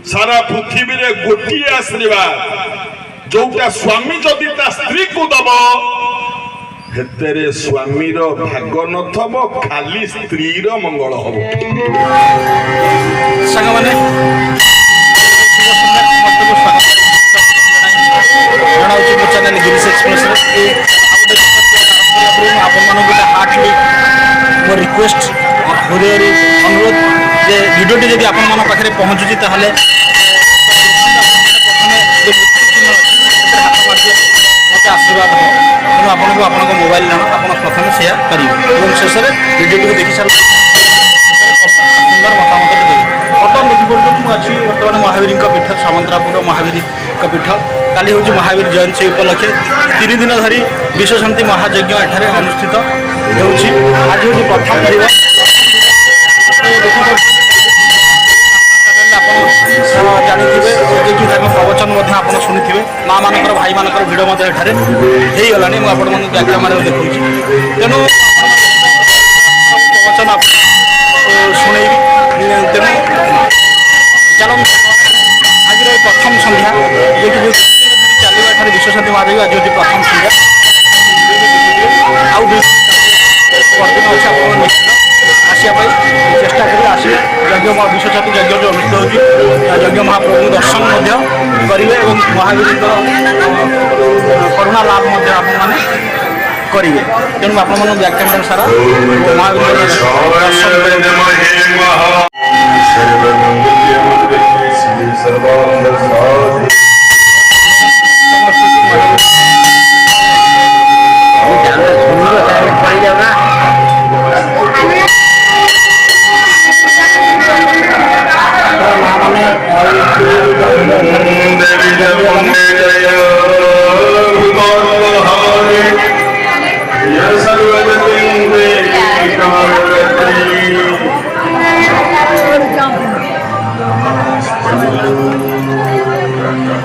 सारा पृथ्वी रे गोटे आशीर्वाद जोटा स्वामी जदि ता स्त्री को दब हेतेरे स्वामी रो भाग नथब खाली स्त्री रो मंगल हबो। संग माने चैनल गिरीश एक्सप्रेस हार्टली मो रिक्वेस्ट हृदय अनुरोध जे भिडियोटी जब आपण मान पाखे पहुँचुची ताहले मत आशीर्वाद हो तेणु आपको आप मोबाइल नंबर आप प्रथम सेयार करेंगे और शेष में भिडियो देखी सारा सुंदर मतामत देवे। बर्तमान देखिपे मुझे बर्तमान महावीर पीठ सामंतरापुर महावीर पीठ काली हूँ महावीर जयंती उपलक्षे 3 दिन धरी विश्वशांति महायज्ञ एठारे अनुष्ठित होउछि। आज हूँ प्रथम दिवस जानिथिबे कि प्रवचन आप शुणुवे माँ मान भाई मान भिड़ एठारे होगला मुझे आपण मैं कैमेरा देखा तेणु प्रवचन शुणेबी तेणु चलो आज प्रथम संध्या जे कि चलो एठारे विश्वशांति महायज्ञ आज हूँ प्रथम संध्या आउ परदिन अच्छे आप आसपा चेष्टा करेंगे आसवे यज्ञ विश्वशांति यज्ञ जो अनुष्ठित होगी यज्ञ महाप्रभु दर्शन करेंगे और महावीर करुणा लाभ आपने करेंगे तेणु आप व्याख्यान सारा महावीर दर्शन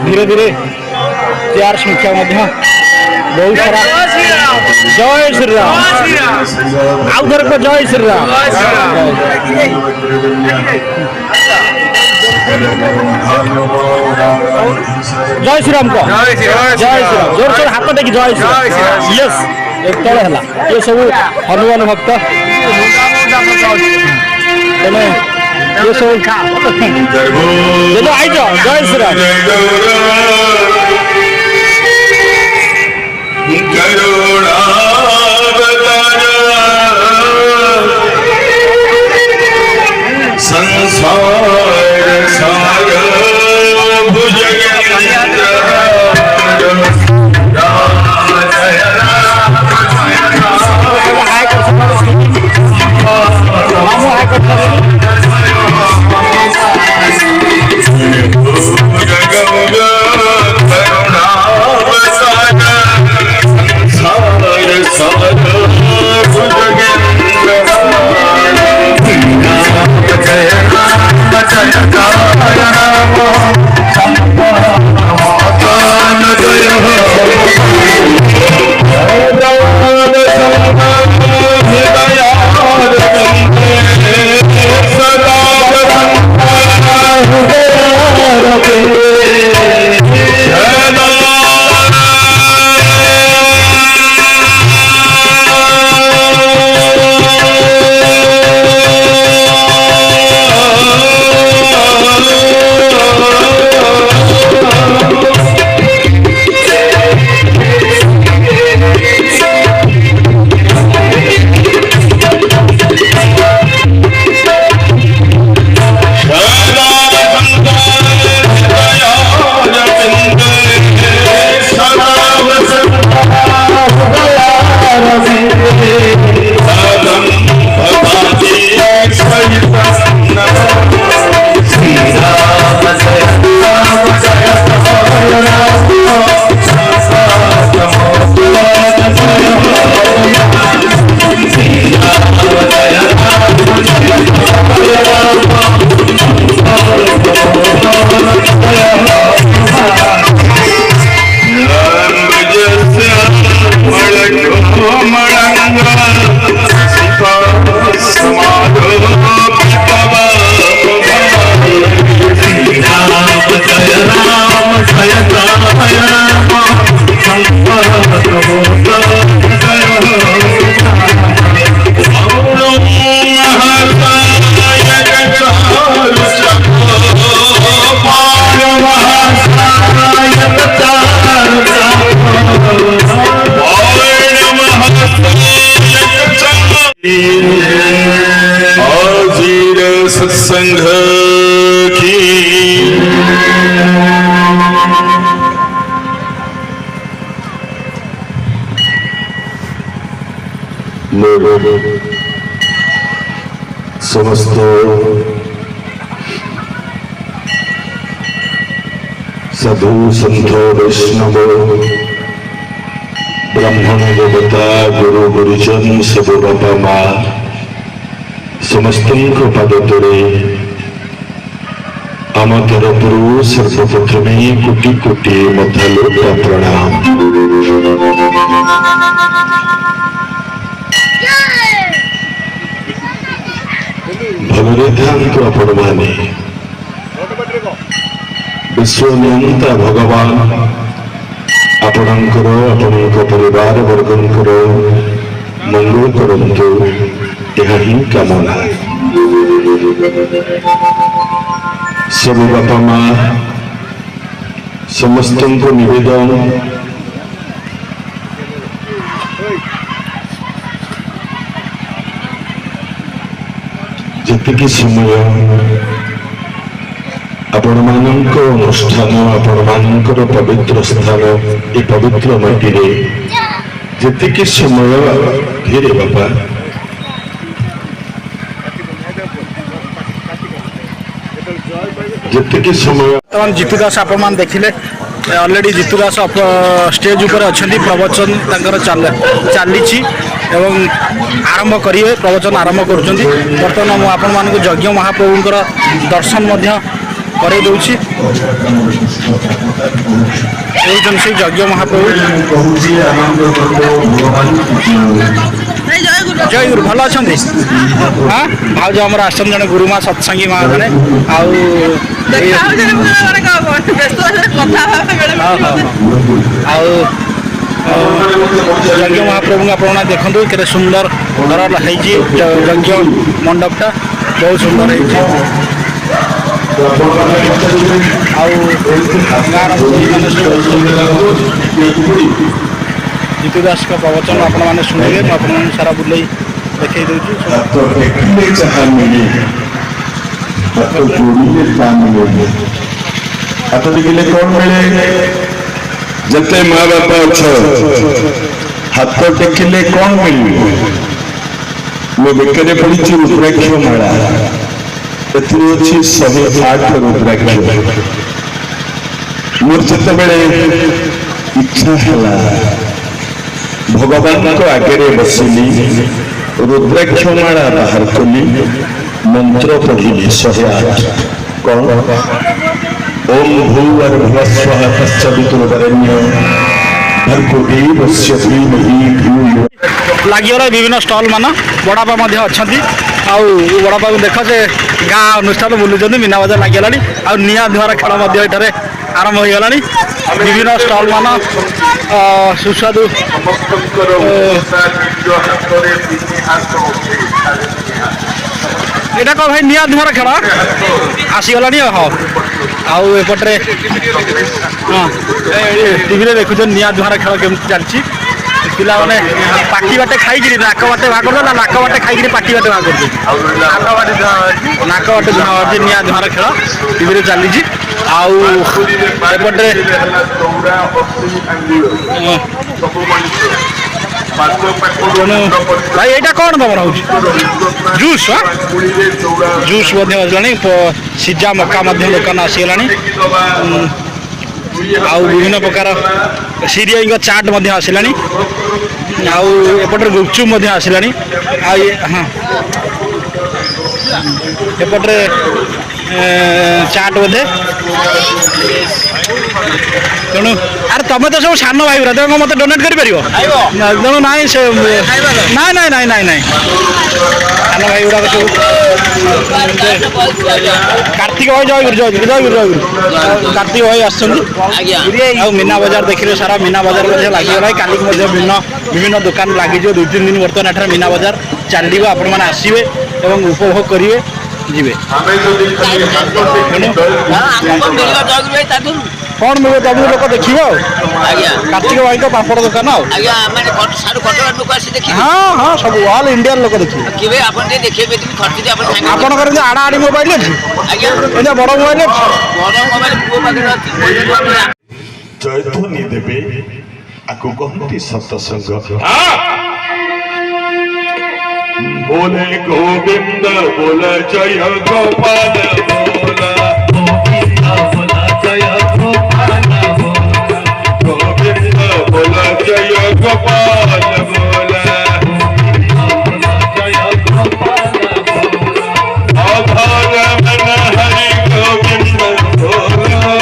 धीरे धीरे तैयार संख्या बहुत सारा जय श्री राम आउ घर को जय श्री राम जय श्री राम को जय श्री राम जोर जोर हाथ देखी जय श्री राम यस एक तले है ये सब हनुमान भक्त ये सब आई जाओ जय श्री राम संसार सागर भुजगेंद्र जय संघ की समस्त साधु संत वैष्णव ब्राह्मण देवता गुरु गुरुजन सब बापा माँ समस्त पद तले आम तरफ सर्वप्रथम कोटि कोटि मथालोक प्रणाम। भलरे थांतु आपण माने विश्वनियंता भगवान आपणकर आपणक परिवार वर्गंकर मंगल करंतु यह ही कामना। सब बापा माँ समस्त को निवेदन जेतिकी समय आपण मानक अनुष्ठान आपण मानकर पवित्र स्थान ए पवित्र माटी रे जेतिकी समय घेरे बापा जेतिकी समय जीतू दास आपण मान देखिले ऑलरेडी जीतू दास स्टेज ऊपर अच्छा प्रवचन तांकर चली एवं आरंभ करेंगे प्रवचन आरंभ करुँच। बर्तमान मुझे आपण मानक यज्ञ महाप्रभुंर दर्शन करे दूची से यज्ञ महाप्रभु जय गुरु भल अच्छा हाँ भाज आम आसन जन गुरुमा सत्संगी माँ जड़े यज्ञ महाप्रभु आप देखते केते सुंदर घर यज्ञ मंडपटा बहुत सुंदर जीतू दास का प्रवचन आपण शुणिए मुझे सारा बुले देखे कौन मिले जते माँ बापा अच्छ हाथ टेकिले कौन मिले मो बेकरे पड़ी रुद्राक्ष माला अच्छी 108 रुद्राक्ष मोर जिते इच्छा है भगवान को आगे बसिली रुद्राक्ष माला बाहर कली मंत्र पढ़िली 108 कौन ओम भूर्भुवः स्वः तत्सवितुर्वरेण्यं भर्गो देवस्य धीमहि धियो यो। लगिगला विभिन्न स्टल मान बड़ापा अच्छा बड़ापा को देख से गाँ अनुष्ठान बुलूँ मीना बजार लगिगला आ निआ धुआर खेल आरंभ हो गला विभिन्न स्टल मान सुस्वादु यहाँ कौन भाई निआ धुआर खेल आसीगला हाँ आपटे हाँ टीवी देखुन निआ धुआर खेल केमती चलती पिला मैंने पाटी बाटे खाई नाक बाटे बाहर कर नाक बाटे खाई पाटी बाटे बाहर कर नाक बाटे धुआं निआ धुआर खेल टीवी चली आपटे भाई यहाँ कौन तुम हो जूस जूस सीजा मका दुकान आसीगला विभिन्न प्रकार सीरिया चाट आसला आपटे गुपचुप आसला हाँ एपटे चाट बोधे तेणु अरे तुम तो सब सान भाई तुम मत डोनेट कर तेणु ना से ना ना ना ना ना सान भाई गुड़ा सब कार्तिक भाई जय गुरु जय गुरु जय गुरु जय गुरु कार्तिक भाई आ मीना बजार देखिए सारा मीना बजार लगिगला काली विभिन्न दुकान लगी 2-3 दिन बर्तमान एठार मीना बजार चलो आपण मैंने आसवे और उपभोग करेंगे ଯିବେ ଆମେ ଯଦି ଖାଲି ହାତ ଟେକି କ'ଣ ମିଳିବ ତାକୁ ଲୋକ ଦେଖିବେ ଆଉ ଆଜ୍ଞା କାର୍ତ୍ତିକ ଭାଇଙ୍କ ପାମ୍ପଡ଼ ଦୋକାନ ଆଉ ଆଜ୍ଞା ମାନେ ସାରୁ କଟକ ଲୋକ ଆସି ଦେଖିବେ ହଁ ହଁ ସବୁ ଅଲ୍ ଇଣ୍ଡିଆର ଲୋକ ଦେଖିବେ କେବେ ଆପଣ ଟିକେ ଦେଖେଇବେ ଟିକେ ଖର୍ଚ୍ଚ ଆପଣ ଆପଣଙ୍କର ଯେ ଆଡ଼ା ଆଡ଼ି ମୋବାଇଲ ଅଛି ଆଜ୍ଞା ଏଇଟା ବଡ଼ ମୋବାଇଲ ଅଛି ବଡ଼ ମୋବାଇଲ ପୁଅ ପାଖରେ ଅଛି ଜୟଧ୍ୱନି ଦେବେ ଆକୁ କହନ୍ତି ସତସଙ୍ଗ ବୋଲେ ଗୋବିନ୍ଦ ବୋଲ ଜୟ ଗୋପାଳ ବୋଲା ଗୋବିନ୍ଦ ବୋଲ ଜୟ ଗୋପାଳ ବୋଲା ଅଧର ମନ ହରି ଗୋବିନ୍ଦ ବୋଲା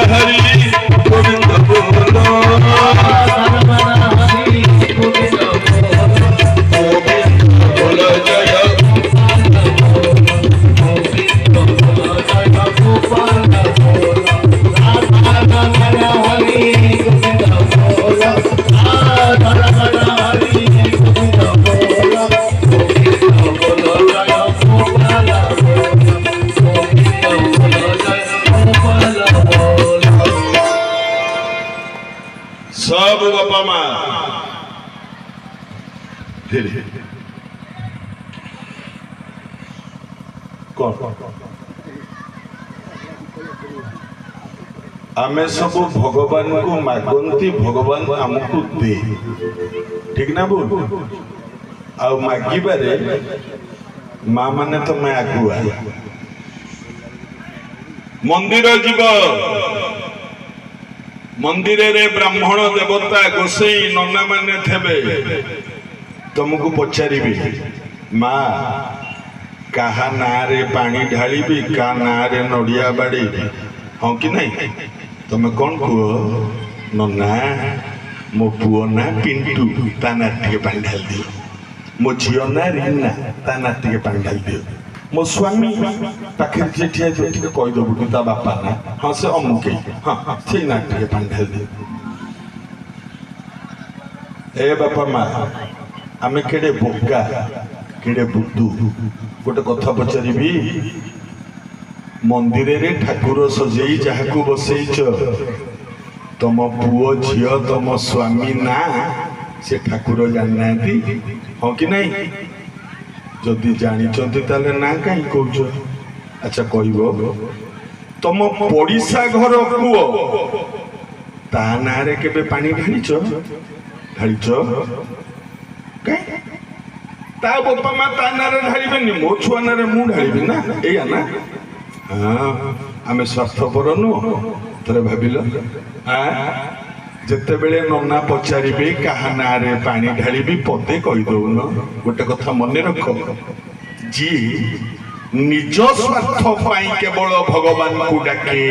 हरि गोविंद बोलो बोलो जय सब बापा माँ कौन आमे सब भगवान को मागंती भगवान आमको दे ठीक ना बोल आ मागिबारे माँ माने तो मैं आगुआ मंदिर जीव मंदिर रे ब्राह्मण देवता गोसाई नन्ना माने थेबे तुमको पचारि माँ कहा ना रे पानी ढाली का ना रे नड़िया बाड़ी हाँ कि नहीं तुम कौन कह नन्ना मो पुओ ना पिंटू ता नाती के पानी ढाल दियो मो झील ना रीना ता नाती के पानी ढाल दियो मो स्वामी पाखे ठिया कहीदेबू तू ता बापा ना हाँ से अमुके हाँ से नाटी के पानी ढाल दियो ए बापा माँ आमे केड़े बोका केड़े बुद्धू गोटे कथा पचारि मंदिर रे ठाकुर सजेई जहाकू बसईच तुम पुओ झील तुम स्वामी ना से ठाकुर जाना हाँ कि नहीं जदि जानी ताले ना कहीं कौच अच्छा कह तुम पड़िशा घर पुओ ता ना रे केबे पानी ढालीच ढालीच ता बापा माँ ता ना रे ढालीबेनी मो छुआ ना रे मु ढालीबी ना एया ना हाँ आमे स्वार्थपर नु थरे भाबिल जिते बेले नन्ना पचारे क्या ना रे पानी ढाली पदे कहीदौन गोटे कथा मन रख जी निज स्वार्थ केवल भगवान को डाके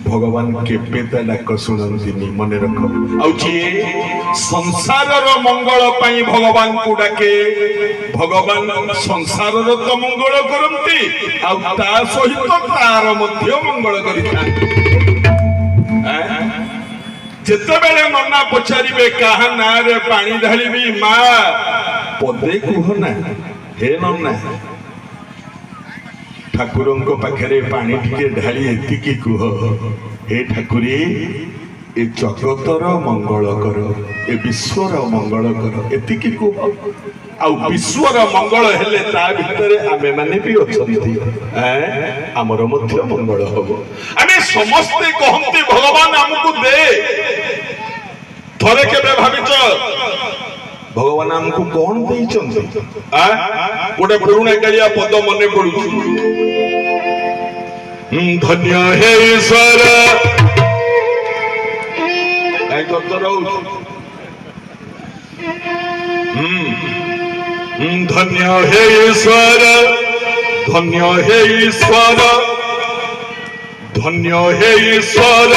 भगवान केबे ता डाक शुणती मन रख आउची संसार मंगल पाई भगवान को डाके भगवान संसार तो मंगल करती ता सहित तार मध्य मंगल करिता जितेबेले नन्ना पचारे क्या ना रे पानी ढाली माँ पदे कह ना हे नन्ना ठाकुर पाखे पानी टिके ढाली एतिकी कह हे ठाकुरी ए जगतर मंगल कर ए विश्वर मंगल कर एतिकी कह आ विश्वर मंगल हेले ता भितर आमे माने भी अछंती आमर मध्य मंगल हबो आमे समस्ते कहंती भगवान हमकु दे थरे केबे भाबिच भगवान हमकु कोन देइचंती गोटे पुरुणा कालिया पद मने पडुची धन्य हे ईश्वर काई करत रहू धन्य हे ईश्वर धन्य हे ईश्वर धन्य हे ईश्वर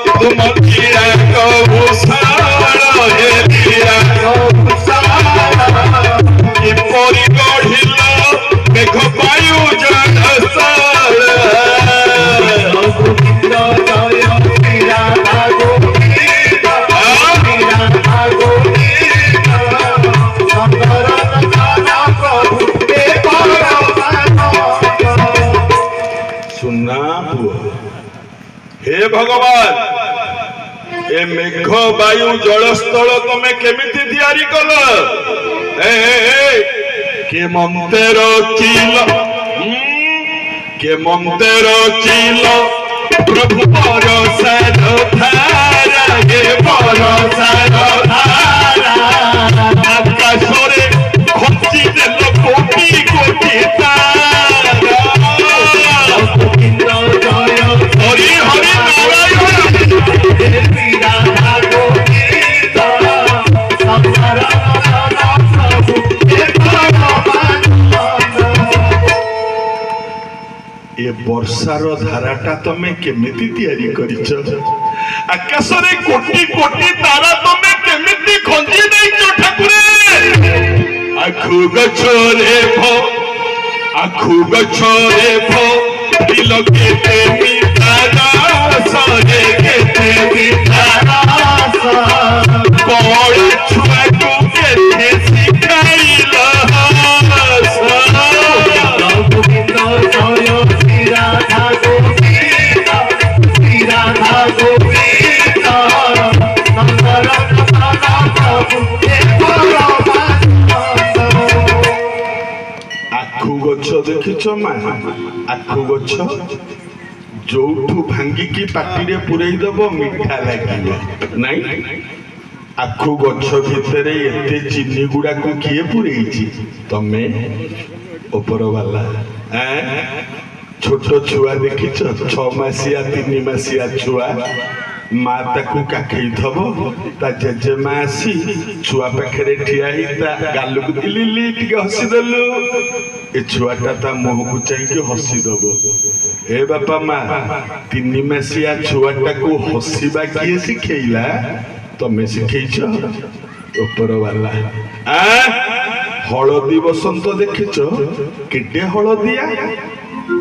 तुम किया कभूषण हे किया कि परि गढ़िल मेघ वायु जनसार भगवान ए मेघ वायु जलस्थल तमे केमिति तैयारी कल के मंतेर चिल के मंतेर चिल प्रभु बरसार धारा हे बरसार धारा आकाशरे खंची देल कोटि कोटि तारा हरि हरि ये वर्षार धाराटा तमे केमिति तैयारी करिछ आकाश रे कोटि कोटि तारा तमे केमिति खंजी दैछ ठाकुरे आखु गछरे भो दिल केते मितारा सरे केते मितारा कोळ छुआ को केते सिखाइला आखु गछ देखिछ मा आखु गछ जोठू भांगिकी पाटिरे पुरई दब मिठा लागिबो नाही आखु गछ भितरे एते चिनी गुडा को किए पुरईची तमे ऊपर वाला छोट छुआ देखिछ 6 मासिया 3 मासिया छुआ माँ ताकू काखेई थबो ता जेजेमा आसी छुआ पाखरे ठिया ही ता गालू को लिली टिके हसी देलु ए छुआटा ता मुह को चाहि हसी दबो ए बापा माँ 3 मासिया छुआटा को हसीबा किए सिखेइला तमे सिखेइछ ऊपर वाला हळदी बसंत देखिछ केडे हळदिया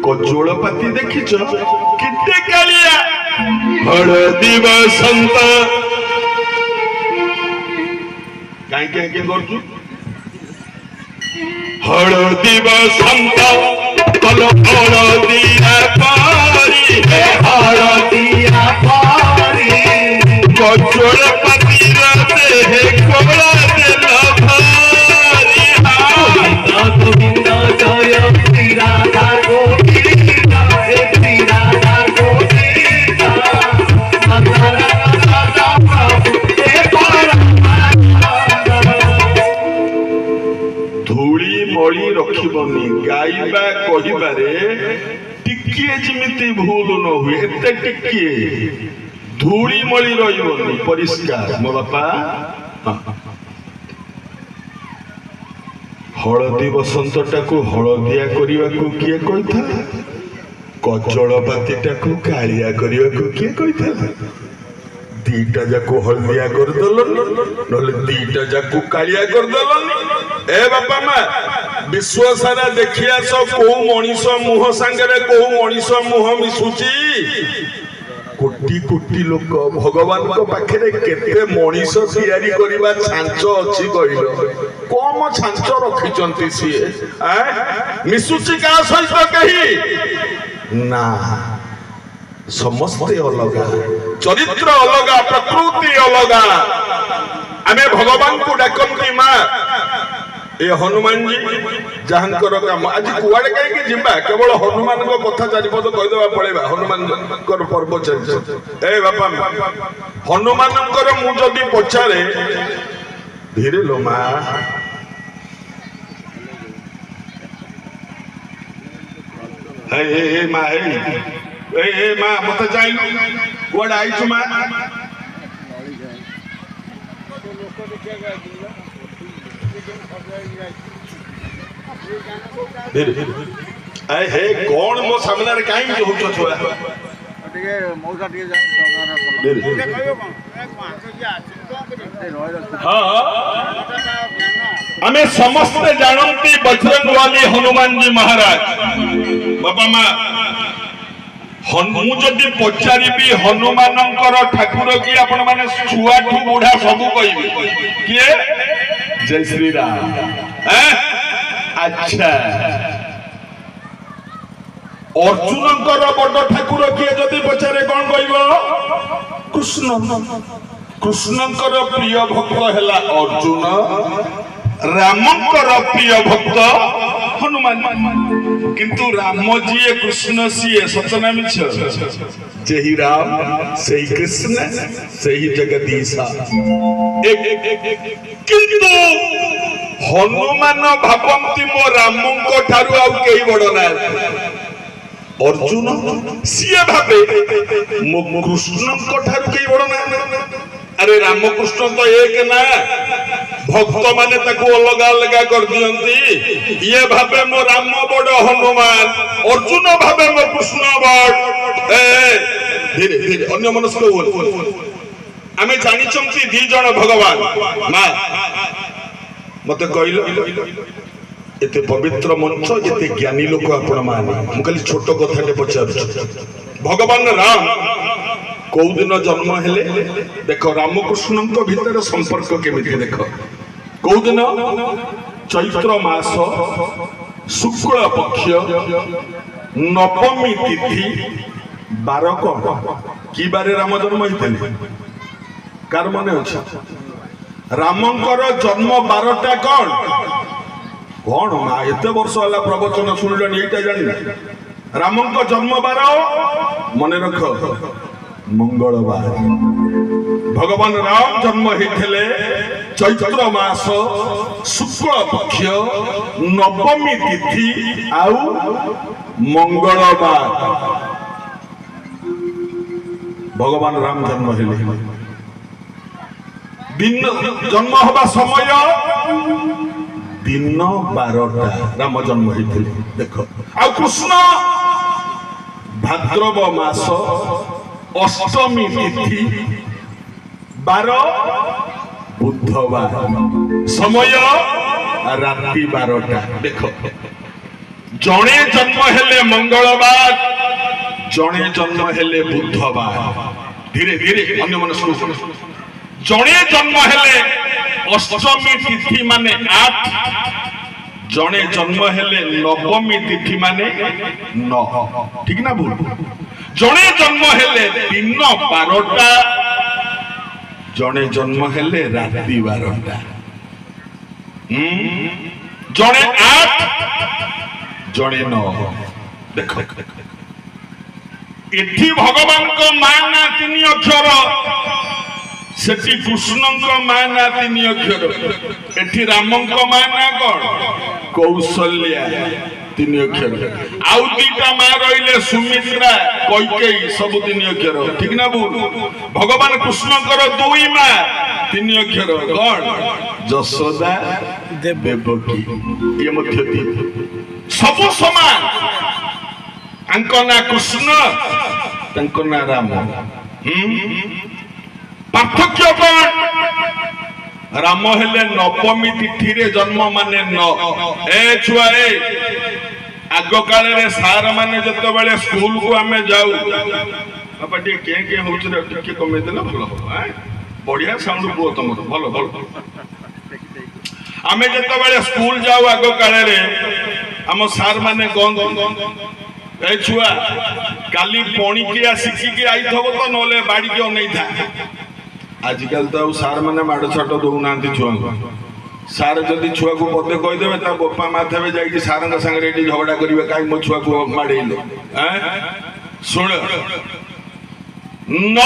कजोल पाती देखिछ केडे कालिया हळदी बसंत काई काई के करछु हळदी बसंत कल हळदिया पारी हे हळदिया पारी कजोल पाती रते हे कोला देल भारी गोविंद जय श्री राधा गोविंद हे श्री राधा गोविंद धूली मळी रखिबनी गाइबा कहिबारे टिकिए जिमिति भूल न हुए एते टिकिए धूली मळी रहिबनी परिष्कार मो बापा हळदी बसंतटा को हळदिया करने को किए कही कजल पातीटा को कालिया करने को किए कही दीटा जाको हळदिया करदेल नले दीटा जाको कालिया करदेल ए बापा मा विश्व सारा देखिया सब को मनीष मुह संगे को मनीष मुह मिसुची कोटी कोटी लोक भगवान को पाखरे केते मनीष तैयारी करबा छांच अछि कहिलो कम छांच रखिचंती सिए मिसुची का सहित कही ना समस्ते अलगा चरित्र अलगा प्रकृति अलगा आमे भगवान को डाकंती मा ए हनुमान जी जहांकर काम आज कुआड़े कहीं जिबा केवल हनुमान को कथा चारिपद कहीदेवा पड़ेगा हनुमान पर्व चलছে ए बापा हनुमान मु जदि पचारे धीरे लो मा ए मा ए मा मत जाइलु कुआड़े आइछु मा आए हे कौन मो सामने रे काई जे होचो छुआ टिके मौसा टिके जाय हां हमें समस्त जानंती बजरंग वाली हनुमान जी महाराज बाबा मां मु जदि पचारिबी हनुमानंकर ठाकुर की आपण माने छुआ ठु बुढ़ा सब कहिबे किए जय श्री राम अच्छा अर्जुनकर बड़ ठाकुर किए जदि पचारे कौन कहब कृष्ण कृष्णकर प्रिय भक्त है अर्जुन रामकर प्रिय भक्त हनुमान किंतु राम जी कृष्ण सीए सतना मिछ जही राम से कृष्ण से जगदीश किंतु हनुमान भावंती मो राम को ठारू आउ केही बड़ ना अर्जुन सीए भावे मो कृष्ण को ठारू केही बड़ ना अरे रामकृष्ण तो एक ना भक्त माने ताको अलग अलग कर दियंती ये भावे मो राम बड़ हनुमान अर्जुन भावे मो कृष्ण बड़ धीरे धीरे अन्य मनस्क बोल आमे जानि चंती दी जण भगवान मां मते कहलो एते पवित्र मंच एते ज्ञानी लोक आपण माने मु खाली छोट कथाटे पचार भगवान राम कौ दिन जन्म हेले देख रामकृष्ण भीतर संपर्क केमिति देख कौ दिन चैत्र मास शुक्ल पक्ष नवमी तिथि 12 कौन कि बारे राम जन्म होते कार मन अच्छे रामंकर जन्म 12टा कौन कौन माँ एत वर्ष है प्रवचन शुणिल यहीटा जान रामंक जन्म 12 मन रख मंगलवार भगवान राम जन्म होते चैत्र मास शुक्ल पक्ष नवमी तिथि आउ मंगलवार भगवान राम जन्म हेले दिन जन्म हवा समय दिन 12टा राम जन्म होते देख आ कृष्ण भाद्रव मास अष्टमी तिथि 12 बुधवार समय राति 12टा देख जड़े जन्म हेले मंगलवार जड़े जन्म हेले बुधवार धीरे धीरे अन्य मन जड़े जन्म हेले अष्टमी तिथि माने 8 जड़े जन्म हेले नवमी तिथि माने 9 ठीक ना भूल जड़े जन्म हेले दिन 12टा जड़े जन्म हेले राति 12टा जड़े 8 जड़े 9 देखो एठी भगवान को मां ना 3 अक्षर सेठी कृष्ण को मां ना 3 अक्षर एठी राम को मां ना कौन कौशल्या 3 अक्षर आउ दीटा मां रहिले सुमित्रा कैकेयी सब 3 अक्षर ठीक ना भूल भगवान कृष्ण कर 2 मां 3 अक्षर कौन जशोदा देवकी ये मध्य सब समान अंको ना कृष्ण तंको ना राम पार्थक्य कौन राम हेले नवमी तिथि रे जन्म माने 9 ए छुआ ए आग काल रे सार माने जतो बेले स्कूल को हमें जाऊ बापा टे के होछ रे टिके कमे देला भलो हो बढ़िया साउंड को तुम भलो भलो हमें जतो बेले स्कूल जाऊ आग काल रे हम सार माने गंग ए छुआ काली पणी के सिखी के आई थबो तो नले बाड़ी के नहीं था आजकल तो सार मैंने माड़ छट दौना छुआ सार जदि छुआ को पदे कहीदेवे बापा माँ थे जाकि सार सागे झगड़ा करेंगे कहीं मो छुआ को माड़ेल शुण 9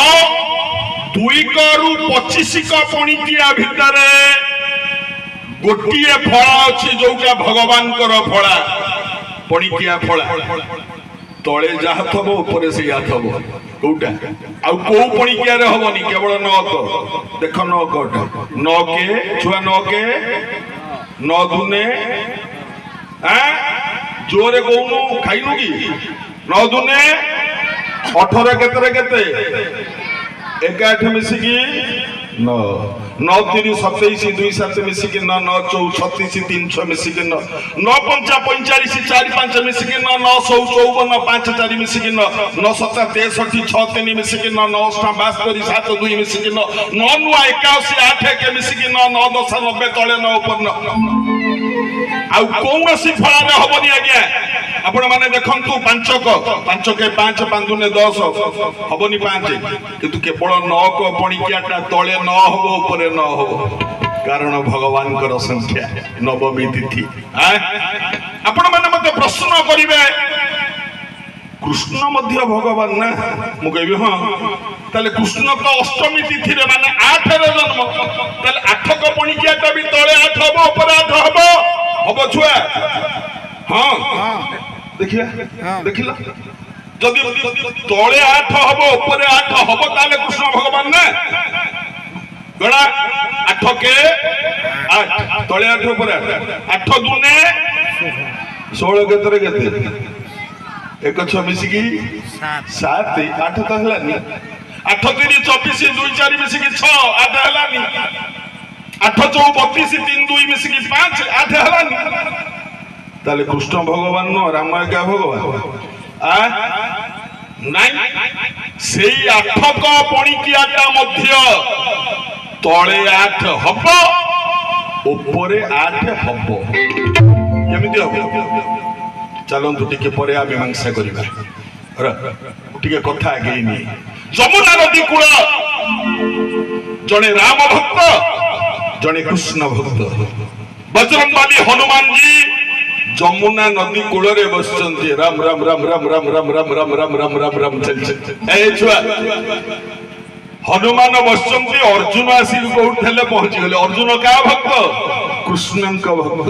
2 रु 25 पणिकिया भितर गोटे फला अच्छी जोटा भगवान फला पणिकिया फला तले जहा थब ऊपर से थब कौटा आउ कौ पणिकिया हेनी केवल 9 तो देख 9 कटा 9 के छुआ 9 के 9 दुने जोरे कौन खाइनु कि 9 दुने 18 केते 1 मिसिकी 9 9 3 27 2 7 मिसिकी 9 9 36 3 मिसिकी 9 9 5 45 4 5 मिसिकी 9 9 54 5 4 मिसिकी 9 9 7 63 6 3 मिसिकी 9 9 72 7 2 मिसिकी 9 9 81 8 के मिसिकी 9 9 10 90 तले 9 ऊपर 9 आउ कौन सी फला रे होबनी आज्ञा आपण माने देखंतु पांचक पांचके 5 5 दुने 10 हबनी 5 किंतु केवल 9 को पणिकियाटा तळे न हबो ऊपर न हबो कारण भगवान कर संख्या नवमी तिथि आपण माने मते प्रश्न करिवे कृष्ण मध्य भगवान ना मु कहबी हां ताले कृष्ण तो अष्टमी तिथि रे माने 8 रे जन्म ताले 8 को पणिकियाटा भी तळे 8 हबो ऊपर 8 हबो हबो छुआ हां देखिए देखिला जदि तळे 8 हबो ऊपर 8 हबो ताले कृष्ण भगवान ना गड़ा 8 के 8 तळे 8 ऊपर 8 दुने 16 केतरे केते एक 6 मिसिकी 7 8 तो हलानी 8 3 24 2 4 मिसिकी 6 8 हलानी 8 4 32 3 2 मिसिकी 5 8 हलानी ताले कृष्ण भगवान नो रामाय क्या भगवान नहीं सेई 8 को पणिकियाटा मध्य तळे 8 हबो ऊपरे 8 हबो केमिति हबो चलंतु टिके परे आ मीमांसा करिबा टिके कथा आगेनी यमुना नदी कूल जने राम भक्त जने कृष्ण भक्त बजरंगबली हनुमान जी यमुना नदी कूल रे बसचंती राम राम राम राम राम राम राम राम राम राम राम राम चल चल ए छुआ हनुमान बसचंती अर्जुन आसी कोठले पहुंची गले अर्जुन का भक्त कृष्ण का भक्त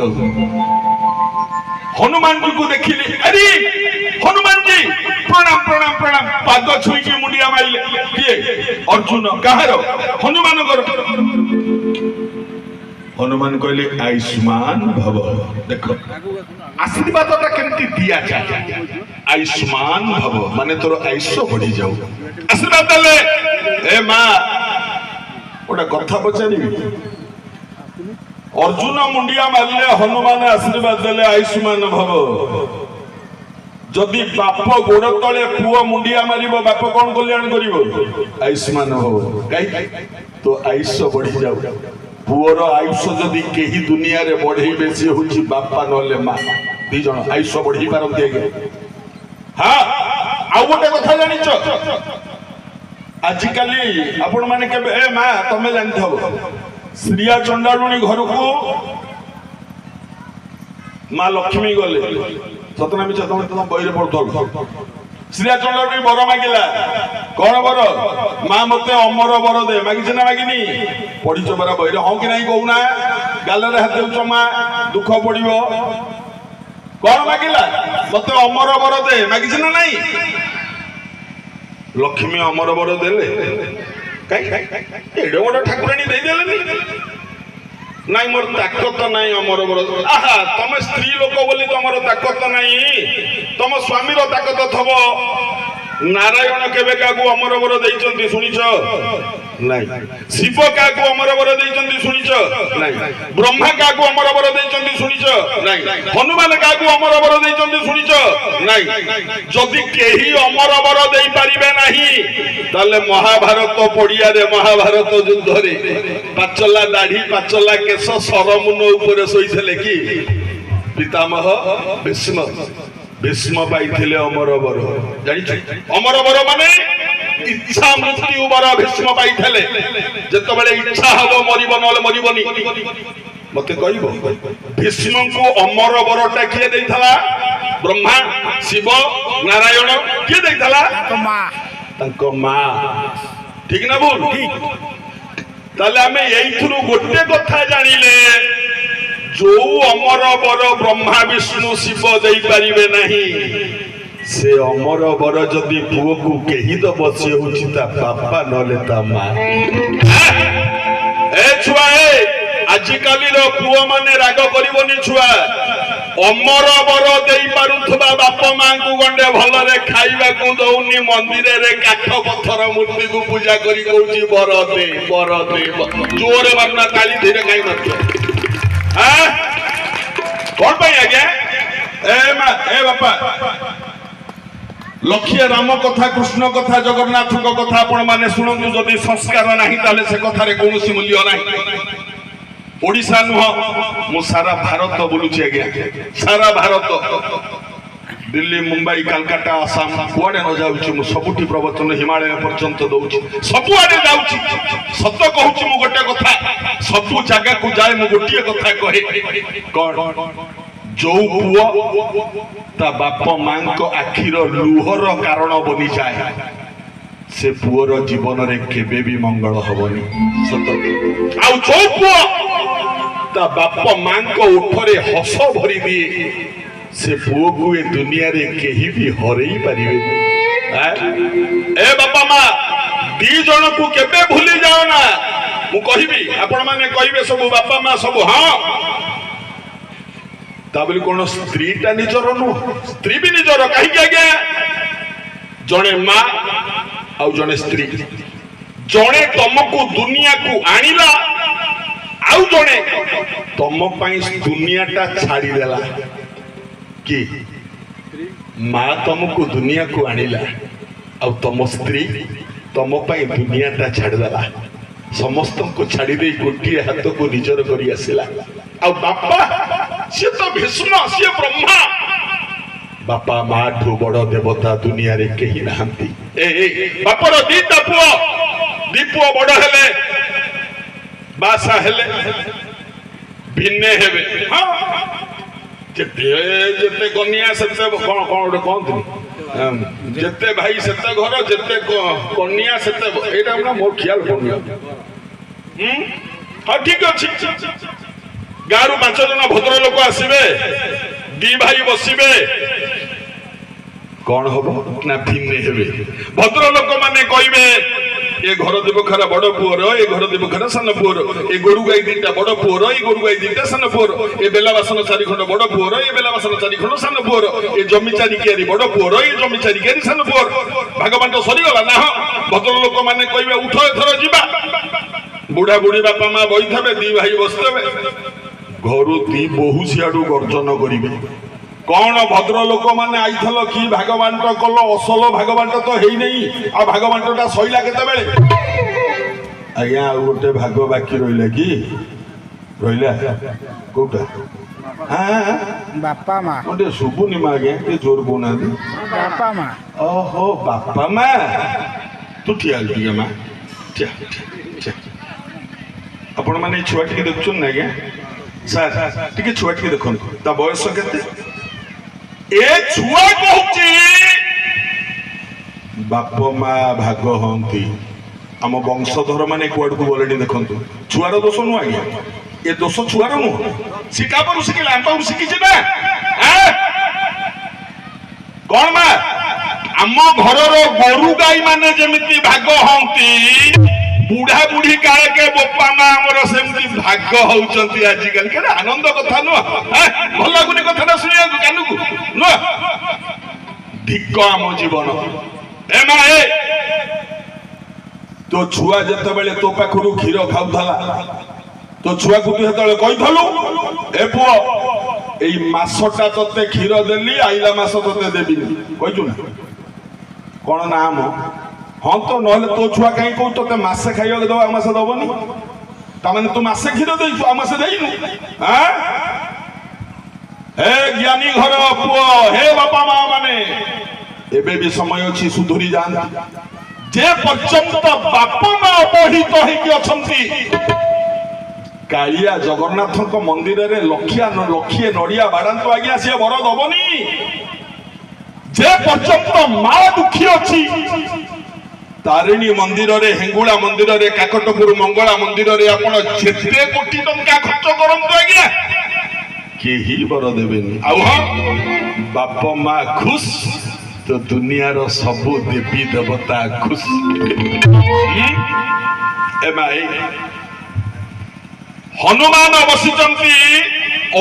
हनुमान जी को देखिले अरे हनुमान जी प्रणाम प्रणाम प्रणाम पाद छुई के मुंडिया माइले किए अर्जुन कहारो हनुमान कर हनुमान कहले आयुष्मान भव देखो आशीर्वादटा केमती दिया जाए आयुष्मान भव माने तोर आयुष्य बढ़ी जाऊ आशीर्वाद देले ए मां ओटा कथा पचारिबी अर्जुन मुंडिया मारले हनुमान आशीर्वाद देले आयुष्मान भव जदि बाप गोड़ तले पुओ मुंडिया मारिबो बाप कोन कल्याण करिवो आयुष्मान भव काई तो आयुष्य बढ़ी जाऊ पुओर आयुष्य जदि केही दुनिया रे बढ़ेबे से होची बापा नले मां दी जण आयुष्य बढ़ी पारंती आगे हां आ गोटे कथा जानिचो आजिकाली आपण माने केबे ए मां तमे जानथबो श्रिया चंडालुणी घर को माँ लक्ष्मी गले सतना मिछ तुम बहिरे पढ़ुल श्रिया चंडालुणी बर मागिला कौन बर माँ मते अमर बर दे मागिछ ना मागिनी पढ़ी बरा बहिरे हाँ कि नहीं कहूना गालरे हाथ देउछ माँ दुख पड़िबो कौन मागिला मते अमर बर दे मागिछ ना नहीं लक्ष्मी अमर बर देले एडे बड़ ठाकुराणी दे देले नाई मोर ताकत नाई अमर बर आहा तमे स्त्री लोक बोली तमर ताकत नाई तम स्वामी रो ताकत थबो नारायण केबे कागु अमर बर देइचंती सुनिछ नाई शिव कागु अमर बर देइचंती सुनिछ नाई ब्रह्मा कागु अमर बर देइचंती सुनिछ नाई हनुमान कागु अमर बर देइचंती सुनिछ नाई जदि केही अमर बर देई परिबे नाही ताले महाभारत पड़िया रे महाभारत युद्ध रे पाचला दाढ़ी पाचला केस सरमुन ऊपर सोइथले कि पितामह भीष्म भीष्म पाइथिले अमर बर जानि अमर बर माने इच्छा मृत्यु बर भीष्म पाइथिले जत बेले इच्छा हबो मरिबो नले मरिबोनी मते कहइबो भीष्म को अमर बरटा किए देइथला ब्रह्मा शिव नारायण किए देइथला तांको मां ठीक ना बोल ठीक ताले हमें एइथुरु गोटे कथा जानिले जो अमर बर ब्रह्मा विष्णु शिव देई परिबे नहीं से अमर बर जदि पुओ को केही दब से होची ता बापा नले ता मां ए छुआ ए आजिकाली रो पुओ माने राग करिवनी छुआ अमर बर देई पारुथबा बाप मां को गंडे भलरे खाइबा को दउनी मंदिर रे काठ पत्थर मूर्ति को पूजा करी कहूची बर दे जोरे मारना काली धीरे काई मत हां कोन भाई आ गया ए मां ए बापा लक्ष्य राम कथा कृष्ण कथा जगन्नाथ कथा आपण माने सुनंतु जदि संस्कार नाही ताले से कथा रे कोनोसी मूल्य नाही ओडिसा नुह मु सारा भारत बोलुची आज्ञा सारा भारत दिल्ली मुंबई कलकत्ता आसाम कुआडे न जाऊँ मु सबुठी प्रवचन हिमालय पर्यंत दौची सबुआडे जाऊँ सत कहूँ मु गोटे कथा सबु जगह को जाए मु गोटे कथा कहे कौन जो पुओ ता बाप मां को आखिर लुहर कारण बनी जाए से पुओर जीवन रे केबे भी मंगल हबनी सत आउ जो पुओ ता बाप मां को उठरे हस भरी दिए से पुओ को ए दुनिया रे केही भी हरई परिबे ए बापा मां दी जन को केबे भूली जाओ ना मु कहिबी आपण माने कहिबे सब बापा मां सब हां ता बोली कोन स्त्री ता निजर नु स्त्री भी निजर कहि के आगे जने मां आउ जने स्त्री जने तुमको दुनिया को आनिला आउ जने तुम पई दुनिया टा छाड़ी देला कि मां तुमको दुनिया को आनिला आउ तुम स्त्री तुम पई दुनिया टा छाड़ देला समस्त को छाड़ी दे गोटी हाथ को निजर करी आसिला आउ बापा सी तो भीष्म सी ब्रह्मा बापा मां ठू बड़ देवता दुनिया रे केही नाहंती ए बापर दीटा पुओ दीपुओ बड़ हेले बासा हेले भिन्ने हेबे हां जेते कन्या सेते कोन कहंती जेते भाई सेते घर जेते कन्या सेते एटा हमरा मोर ख्याल पड़नी हां ठीक अछि गारू 5 जन भद्र लोक आसीबे दी भाई बसिबे कौन हम ना भिन्ने हेबे भद्र लोक माने कहबे ए घर देवखरा बड़ पुअर ए घर देवखरा सान पुअर ए गोरु गाई दीटा बड़ पुअर ए गोरु गाई दीटा सान पुअर ए बेला बासन 4 खंड बड़ पुअर ए बेला बासन 4 खंड सान पुअर ए जमी चारी केरी बड़ पुअर ए जमी चारी केरी सान पुअर भागवान तो सरी गला ना भद्र लोक माने कहबे उठ एथर जीवा बुढ़ा बुढ़ी बापा मां बइथबे दी भाई बसतबे घरु दी बहु सियाडू गर्जन करिबे कौन भद्र लोक माने आइथल कि भागवान तो कल असल भागवान तो हेई नहीं आ भागवान टा सइला केते बेले आज्ञा गोटे भाग बाकी रहिला कि रहिला कोटा हां बापा मां ओटे सुबुनी मा आज्ञा के जोर कोना दी बापा मां ओहो बापा मां तू ठिया दिया मां ठिया आपण माने छुआ टिके देखछन ना आज्ञा सर टिके छुआ टिके देखन ता बयस केते ए छुआ कहूची बाप मां भाग हंती आम वंशधर माने कुआड को बोलेनी देखंतु छुआर दोष नु आज्ञा ए दोष छुआर नु सिका पर सिकिला हम पर सिकिछ ना कोन मा आम घरर गोरु गाई माने जेमिति भाग हंती बुढ़ा बुढ़ी काल के बापा मां हमर सेमति भाग होउचंती आज कल के आनंद कथा न भल लागुनी कथा सुनिया कानु को न धिक आम जीवन ए मा ए तो छुआ जते बेले तो पाखरु खीर खाउथला तो छुआ को तू हेतले कहिथलु ए पुओ एई मासटा तते खीर देली आइला मास तते देबी कहिजु ना कोन नाम हाँ तो नहले तो छुआ कहीं कहू तो मासे खाइबा दबा मासे दबनी ता माने तू मासे खीर देइछु आ मासे देइनु हां हे ज्ञानी घर पुओ हे बापा मां माने एबे भी समय अछि सुधुरी जान जे पर्यंत बापा मां अपहित हे कि अछंती कालिया जगन्नाथक मंदिर रे लखिए नड़िया बाड़ांतु आज्ञा से बर दबनी जे पर्यंत मां दुखी अछि तारिणी मंदिर रे हेंगुला मंदिर रे काकटपुर मंगला मंदिर रे आपण जेते कोटी टंका खर्च करंतु आज्ञा केही बर देबेनी आउ हां बाप मां खुश तो दुनिया रो सब देवी देवता खुश ए माई हनुमान बसिचंती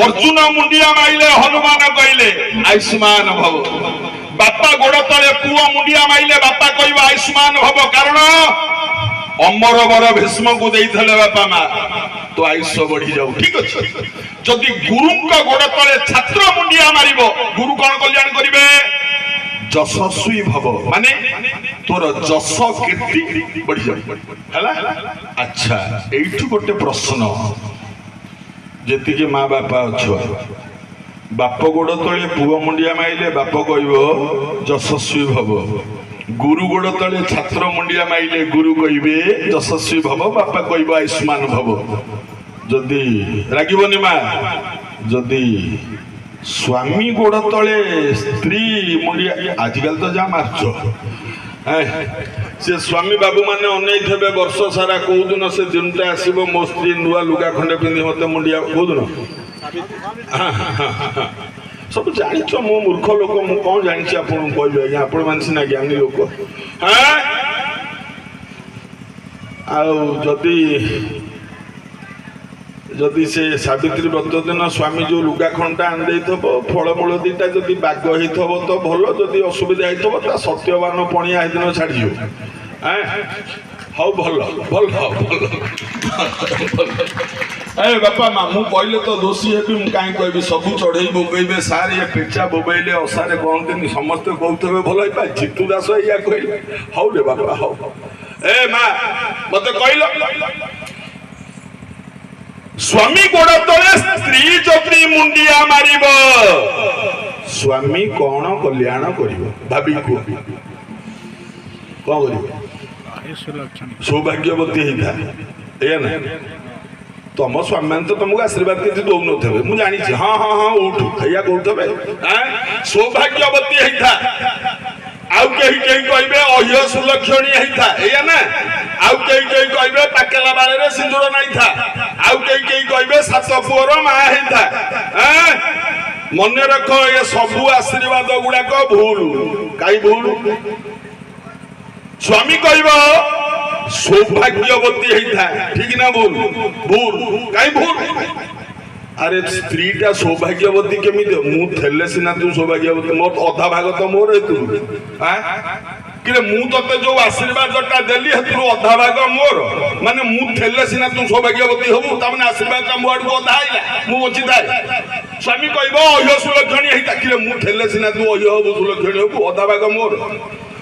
अर्जुन मुंडिया माइले हनुमान कहले आयुष्मान भव बापा गोड़ तले पुओ मुंडिया माइले बापा कहबा आयुष्मान भव कारण अमर बर भीष्म को देइथले बापा मां तो आयुष्य बढ़ी जाऊ ठीक अछि जदि गुरु का गोड़ तले छात्र मुंडिया मारिबो गुरु कोन कल्याण करिवे जशस्वी भव माने तोर जस कीर्ति बढ़ी जाऊ हला अच्छा एइठु गोटे प्रश्न जेति के मां बापा अछो ବାପ ଗୋଡ଼ ତଳେ ପୁଅ ମୁଣ୍ଡିଆ ମାଇଲେ ବାପ କହିବ ଯଶସ୍ୱୀ ଭବ। ଗୁରୁ ଗୋଡ଼ ତଳେ ଛାତ୍ର ମୁଣ୍ଡିଆ ମାଇଲେ ଗୁରୁ କହିବେ ଯଶସ୍ୱୀ ଭବ, ବାପା କହିବ ଆୟୁଷ୍ମାନ ଭବ। ଯଦି ରାଗିବନି ମା, ଯଦି ସ୍ୱାମୀ ଗୋଡ଼ ତଳେ ସ୍ତ୍ରୀ ମୁଣ୍ଡିଆ, ଆଜିକାଲି ତ ଯାହା ମାରୁଛ ସେ ସ୍ୱାମୀ ବାବୁ ମାନେ ଅନେଇଥିବେ ବର୍ଷ ସାରା କୋଉଦିନ ସେ ଦିନଟା ଆସିବ ମୋ ସ୍ତ୍ରୀ ନୂଆ ଲୁଗା ଖଣ୍ଡେ ପିନ୍ଧି ମତେ ମୁଣ୍ଡିଆ, କୋଉଦିନ ସବୁ ଜାଣିଛ। ମୁଁ ମୂର୍ଖ ଲୋକ, ମୁଁ କଣ ଜାଣିଛି ଆପଣଙ୍କୁ କହିବି ଆଜ୍ଞା, ଆପଣ ମାନେ ସିନା ଜ୍ଞାନୀ ଲୋକ। ଆଉ ଯଦି ସେ ସାବିତ୍ରୀ ବ୍ରତ ଦିନ ସ୍ୱାମୀ ଯୋଉ ଲୁଗା ଖଣ୍ଡା ଆଣିଦେଇଥିବ, ଫଳମୂଳ ଦିଟା ଯଦି ବାଗ ହେଇଥିବ ତ ଭଲ, ଯଦି ଅସୁବିଧା ହେଇଥିବ ତା ସତ୍ୟବାନ ପଣିଆ ସେଦିନ ଛାଡ଼ିଯିବ। ହଉ ଭଲ ଭଲ ଭଲ। ବାପା ମା ମୁଁ କହିଲେ ତ ଦୋଷୀ ହେବି, ମୁଁ କାହିଁ କହିବି। ସବୁ ଚଢ଼େଇ ବୋବେଇବେ ସାର୍, ଇଏ ପେଚା ବୋବେଇଲେ ଅସାରେ କହନ୍ତିନି, ସମସ୍ତେ କହୁଥିବେ ଭଲ ହେଇପା। ଜିତୁ ଦାସ ଏଇଆ କହିଲେ। ହଉ ରେ ବାପା ହଉ। ମା ମତେ କହିଲ, ସ୍ୱାମୀ ଗୋଡ଼ ତଳେ ସ୍ତ୍ରୀ ଯଦି ମୁଣ୍ଡିଆ ମାରିବ, ସ୍ୱାମୀ କଣ କଲ୍ୟାଣ କରିବ ଭାବି କୁହ। କଣ କରିବ? ସୌଭାଗ୍ୟବତୀ ହେଇଥା, ଏଇଆ ନା? ତମ ସ୍ୱାମୀ ମାନେ ତ ତମକୁ ଆଶୀର୍ବାଦ କିଛି ଦଉନଥିବେ, ମୁଁ ଜାଣିଛି। ହଁ ହଁ ହଁ ଉଠୁ ଏଇଆ କହୁଥିବେ। ସୌଭାଗ୍ୟବତୀ ହେଇଥା। ଆଉ କେହି କହିବେ ଅହ୍ୟ ସୁଲକ୍ଷଣୀ ହେଇଥା, ଏଇଆ ନା? ଆଉ କେହି କହିବେ ପାକେଲା ବାଳରେ ସିନ୍ଦୁର ନାଇଥା। ଆଉ କେହି କହିବେ ସାତ ପୁଅର ମା ହେଇଥା। ମନେ ରଖ, ଏ ସବୁ ଆଶୀର୍ବାଦ ଗୁଡାକ ଭୁଲ। କାହିଁ ଭୁଲ? ସ୍ୱାମୀ କହିବ ସୌଭାଗ୍ୟବତୀ ହେଇଥା, ଠିକ ନା ଭୁଲ? ଭୁଲ। କାହିଁ ଭୁଲ? ଆରେ ସ୍ତ୍ରୀଟା ସୌଭାଗ୍ୟବତୀ କେମିତି? ମୁଁ ଥିଲେ ସିନା ତୁ ସୌଭାଗ୍ୟବତୀ, ମୋର ଅଧା ଭାଗ ତ ମୋର ହେତୁ। କିରେ ମୁଁ ତତେ ଯୋଉ ଆଶୀର୍ବାଦଟା ଦେଲି ହେତୁରୁ ଅଧା ଭାଗ ମୋର, ମାନେ ମୁଁ ଥିଲେ ସିନା ତୁ ସୌଭାଗ୍ୟବତୀ ହବୁ, ତାମାନେ ଆଶୀର୍ବାଦଟା ମୋ ଆଡକୁ ଅଧା ଆଇଲା, ମୁଁ ବଞ୍ଚିଥାଏ। ସ୍ୱାମୀ କହିବ ଅହ୍ୟ ସୁଲକ୍ଷଣୀ ହେଇଥା, କିରେ ମୁଁ ଥିଲେ ସିନା ତୁ ଅହ୍ୟ ହବୁ ସୁଲକ୍ଷଣୀ ହବୁ, ଅଧା ଭାଗ ମୋର।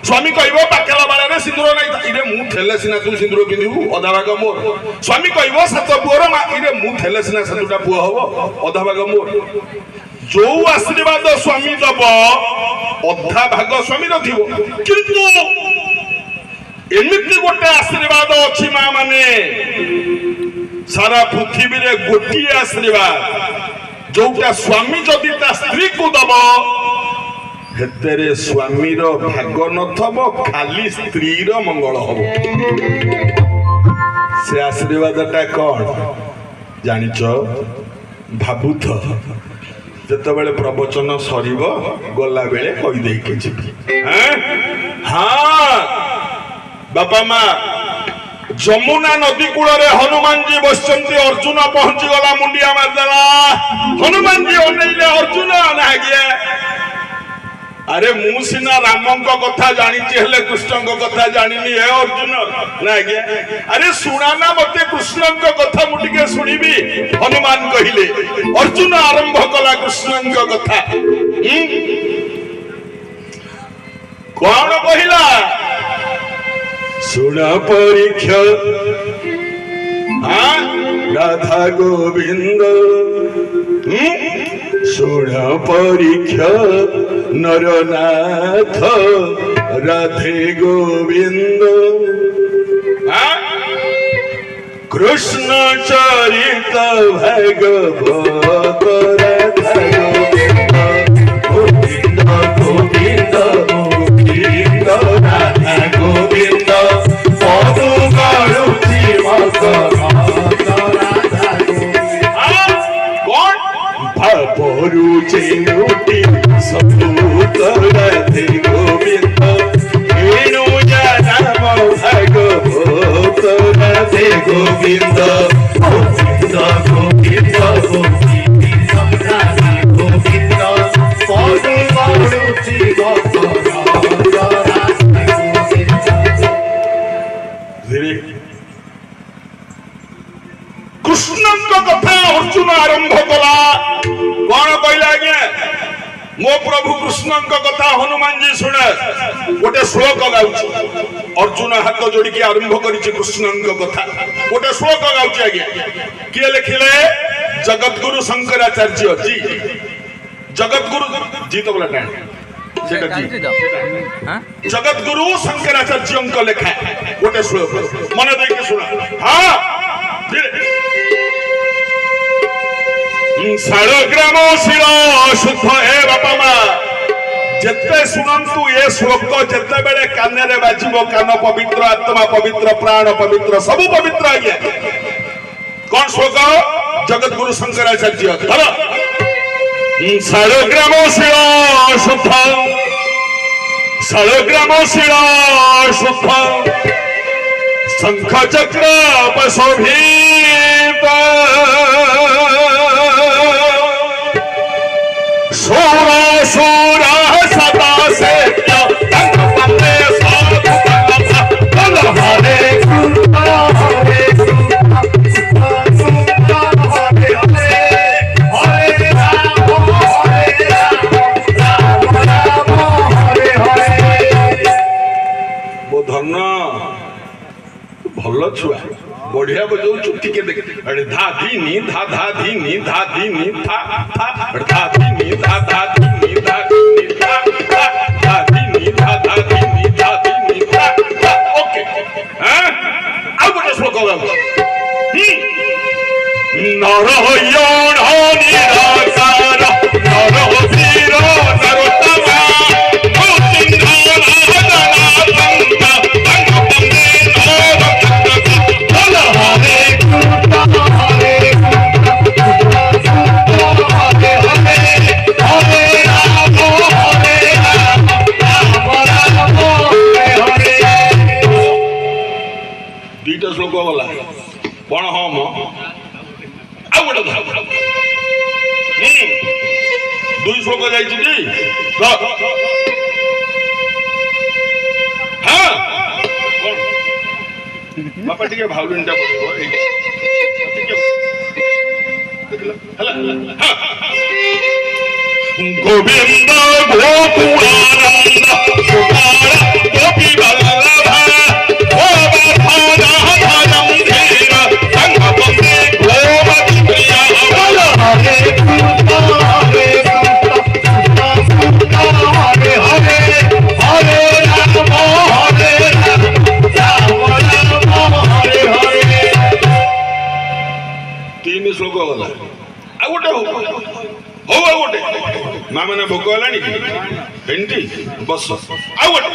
ସ୍ୱାମୀ କହିବ ପାକେଲା ବାଳରେ ସିନ୍ଦୁର ନାଇଁ, ଇରେ ମୁଁ ଥିଲେ ସିନା ତୁ ସିନ୍ଦୁର ପିନ୍ଧିବୁ, ଅଧା ଭାଗ ମୋର। ସ୍ୱାମୀ କହିବ ସାତ ପୁଅର ମା, ଇରେ ମୁଁ ଥିଲେ ସିନା ସାତଟା ପୁଅ ହବ, ଅଧା ଭାଗ ମୋର। ଯୋଉ ଆଶୀର୍ବାଦ ସ୍ୱାମୀ ଦବ ଅଧା ଭାଗ ସ୍ୱାମୀର ଥିବ। କିନ୍ତୁ ଏମିତି ଗୋଟେ ଆଶୀର୍ବାଦ ଅଛି ମା ମାନେ, ସାରା ପୃଥିବୀରେ ଗୋଟିଏ ଆଶୀର୍ବାଦ ଯୋଉଟା ସ୍ୱାମୀ ଯଦି ତା ସ୍ତ୍ରୀକୁ ଦବ, ହେତେରେ ସ୍ୱାମୀର ଭାଗ ନଥବ, ଖାଲି ସ୍ତ୍ରୀର ମଙ୍ଗଳ ହବ। ସେ ଆଶୀର୍ବାଦଟା କଣ ଜାଣିଛ? ଭାବୁଥ, ଯେତେବେଳେ ପ୍ରବଚନ ସରିବ ଗଲାବେଳେ କହିଦେଇକି ଯିବି। ହଁ ବାପା ମା, ଯମୁନା ନଦୀ କୂଳରେ ହନୁମାନଜୀ ବସିଛନ୍ତି, ଅର୍ଜୁନ ପହଞ୍ଚିଗଲା, ମୁଣ୍ଡିଆ ମାରିଦେଲା। ହନୁମାନଜୀ ଅନେଇଲେ, ଅର୍ଜୁନ ନା ଆଜ୍ଞା। ଆରେ ମୁଁ ସିନା ରାମଙ୍କ କଥା ଜାଣିଛି, ହେଲେ କୃଷ୍ଣଙ୍କ କଥା ଜାଣିନି। ହେ ଅର୍ଜୁନ ନା ଆଜ୍ଞା। ଆରେ ଶୁଣା ନା ମତେ କୃଷ୍ଣଙ୍କ କଥା, ମୁଁ ଟିକେ ଶୁଣିବି। ହନୁମାନ କହିଲେ। ଅର୍ଜୁନ ଆରମ୍ଭ କଲା କୃଷ୍ଣଙ୍କ କଥା। କଣ କହିଲା? ଶୁଣ ପରୀକ୍ଷା ରାଧା ଗୋବିନ୍ଦ, ଶୁଣ ପରୀକ୍ଷା ନରନାଥ রাধে গোবিন্দ কৃষ্ণ চরিত ভাগবত রাধা গোবিন্দ গোবিন্দ গোবিন্দ রাধা গোবিন্দ পদু গড়ুচি মত ভাবরুচি উঠি সপুত রাধে গোবিন্দ এনু জানাম ভাগবত রাধে গোবিন্দ গোবিন্দ গোবিন্দ গোবিন্দ রাধে গোবিন্দ পদু গড়ুচি মত कृष्णଙ୍କ କଥା ଅର୍ଜୁନ ଆରମ୍ଭ କଲା। କଣ କହିଲା ଆଜ୍ଞା? ମୋ ପ୍ରଭୁ କୃଷ୍ଣଙ୍କ କଥା ହନୁମାନଜୀ ଶୁଣେ। ଗୋଟେ ଶ୍ଲୋକ ଗାଉଛି। ଅର୍ଜୁନ ହାତ ଯୋଡ଼ିକି ଆରମ୍ଭ କରିଛି କୃଷ୍ଣଙ୍କ କଥା। ଗୋଟେ ଶ୍ଲୋକ ଗାଉଛି ଆଜ୍ଞା। କିଏ ଲେଖିଲେ? ଜଗତଗୁରୁ ଶଙ୍କରାଚାର୍ଯ୍ୟ ଜି। जगतगुरु जी तो बोला टाइम सेटा जी जगतगुरु शंकराचार्य लेखा गोटे श्लोक मन देके सुना हाँ शालग्राम शिर शुद्ध हे बापा मा जिते शुणु ये श्लोक जिते बेले कान बाजिब कान पवित्र आत्मा पवित्र प्राण पवित्र सब पवित्र आज्ञा कौन श्लोक जगतगुरु शंकराचार्य शालग्राम शिर शुद्ध शालग्राम शिर शुद्ध शंख चक्र शोभित सोरा सोरा सदा से भल छुआ बढ़िया बजाऊ चुट्टी के देख धा धी नी धा धा धी नी धा धी नी था था धा धी नी धा धा धी नी धा धी नी था धा धी नी धा धा धी नी धा धी नी था ओके हैं अब गोटे श्लोक गाऊ नरयण निराकार नरवीर नरोत्तम दीटा श्लोक गला कौन हम आउ गोटे दुई श्लोक जाई हाँ बापा टे भाउलिनटा गोविंद गोपुरानंद गोपी वल्लभ तीन श्लोक गला आ गोटे हो गोटे माँ मैंने भोक गलानी एंटी बस आ गोटे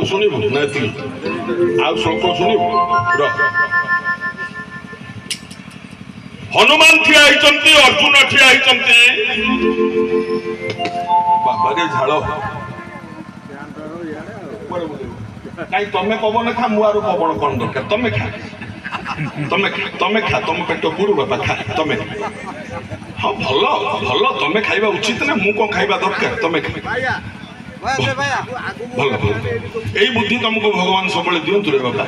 शुणु ना आउ श्लोक शुणु हनुमान ठिया अर्जुन ठिया बाबा झाड़ कहीं तमें पवन खा मुआर पवन कौन दरकार तमें खा तम पेट पुरु बाबा खा तमें हाँ भल भल तमें खाइबा उचित ना मु कौन खाइबा दरकार तमें खा भल भल यही बुद्धि तुमको भगवान सब दिंतु रे बाबा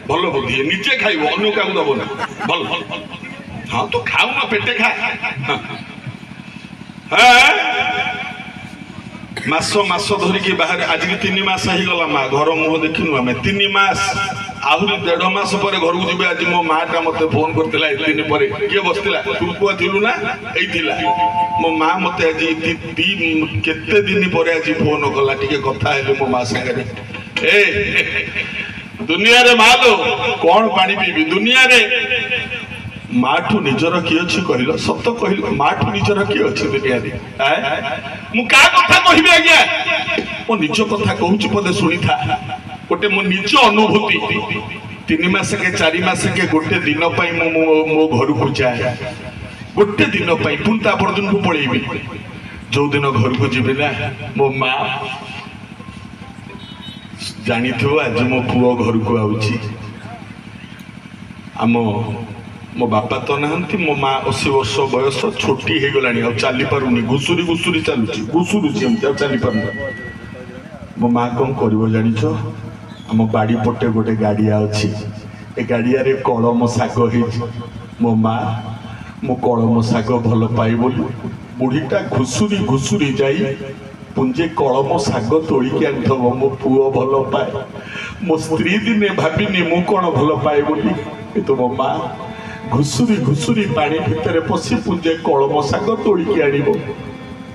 भल बुद्धि निजे खाइब अन्य क्या दब ना भल भल हाँ तो खाऊ ना पेटे खा मास मास धरिकी बाहर आज की 3 मास ही गला माँ घर मुह देखिनु आम 3 मास आहरी 1.5 मास पर घर को जी आज मो माँ टा मत फोन करता 1 दिन पर किए बसला तू पुआ थिलु ना एइथिला मो माँ मत आज केते दिन पर आज फोन कला टिके कथा हेले मो माँ संगे ए दुनिया रे माँ लो कौन पानी पीबी दुनिया रे माठू निजर किए अच्छी कहल सत कहल माठू निजर किए अच्छी दुनिया रे मु का कथा कहबी आज्ञा मो निज कथा कहूची पदे सुनी था गोटे मो निज अनुभूति 3 मास के 4 मास के गोटे दिन पई मो घर को जाए गोटे दिन पई पुंता परदिन को पळेबी जो दिन घर को जीबे ना मो माँ जानी थो आज मो पुओ घर को आउची आम मो बापा तो नहांती मो माँ 80 वर्ष बयस छोटी हो गलानी आ चली पारुनी घुसुरी घुसुरी चलुची घुसुरुची हम चली पारुनी ମୋ ମା କଣ କରିବ ଜାଣିଛ? ଆମ ବାଡ଼ି ପଟେ ଗୋଟେ ଗାଡ଼ିଆ ଅଛି। ଏ ଗାଡ଼ିଆରେ କଳମ ଶାଗ ହେଇଛି। ମୋ ମା ମୁଁ କଳମ ଶାଗ ଭଲ ପାଏ ବୋଲି ବୁଢ଼ୀଟା ଘୁଷୁରି ଘୁଷୁରି ଯାଇ ପୁଞ୍ଜେ କଳମ ଶାଗ ତୋଳିକି ଆଣିଥବ। ମୋ ପୁଅ ଭଲ ପାଏ। ମୋ ସ୍ତ୍ରୀ ଦିନେ ଭାବିନି ମୁଁ କଣ ଭଲ ପାଏ ବୋଲି, କିନ୍ତୁ ମୋ ମା ଘୁଷୁରି ଘୁଷୁରି ପାଣି ଭିତରେ ପଶି ପୁଞ୍ଜେ କଳମ ଶାଗ ତୋଳିକି ଆଣିବ।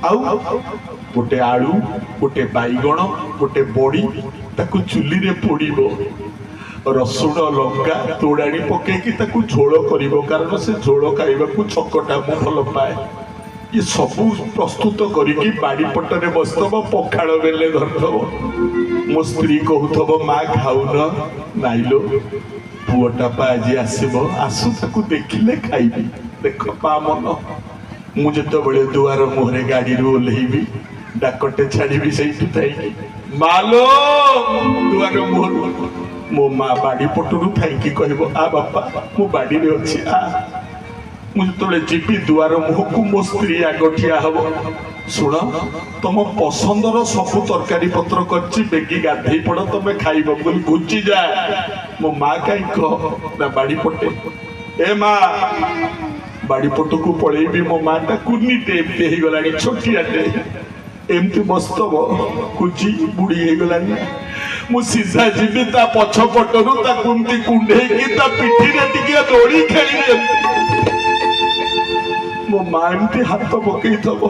ଆଉ ଗୋଟେ ଆଳୁ, ଗୋଟେ ବାଇଗଣ, ଗୋଟେ ବଡ଼ି ତାକୁ ଚୁଲିରେ ପୋଡ଼ିବ। ରସୁଣ ଲଙ୍କା ତୋଡ଼ାଣି ପକେଇକି ତାକୁ ଝୋଳ କରିବ, କାରଣ ସେ ଝୋଳ ଖାଇବାକୁ ଚକଟା ମୁଁ ଭଲ ପାଏ। ये सबू प्रस्तुत करिकी बाड़ी पटरे बसतब पखाड़ बेले धरदब। मो स्त्री कहूथब माँ खाऊन नाइलो पुअटा पा आज आसब आसु ताकू देखिले खाइबी। देख पा मन मु जेतबेले दुआर मुहरे गाड़ी ओल्हेबी डाकटे छाड़ी से मालो दुआर मुहर मो माँ बाड़ी पटरू थाइकी कहब आ बापा मु बाड़ी रे अच्छी आ मुझे जीवी दुआर मुह को मो स्त्री आग ठिया हम। शुण तुम पसंदर सबू तरकारी पत्र कर बेगी गाधे पड़ तुम खाइब बोली घुची जा। मो माँ कहीं कह ना बाड़ी पटे ए माँ बाड़ी पट को पलैबी। मो माँ टा कुर्नीटे एमती हो गला छोटियाटे एमती बसतब कुची बुढ़ी हो गला मु सीधा जीवी ता पछपटरू ताकूमती कुंडे पिठी टे दौड़ी खेली मो माँ एमती हाथ पकई थब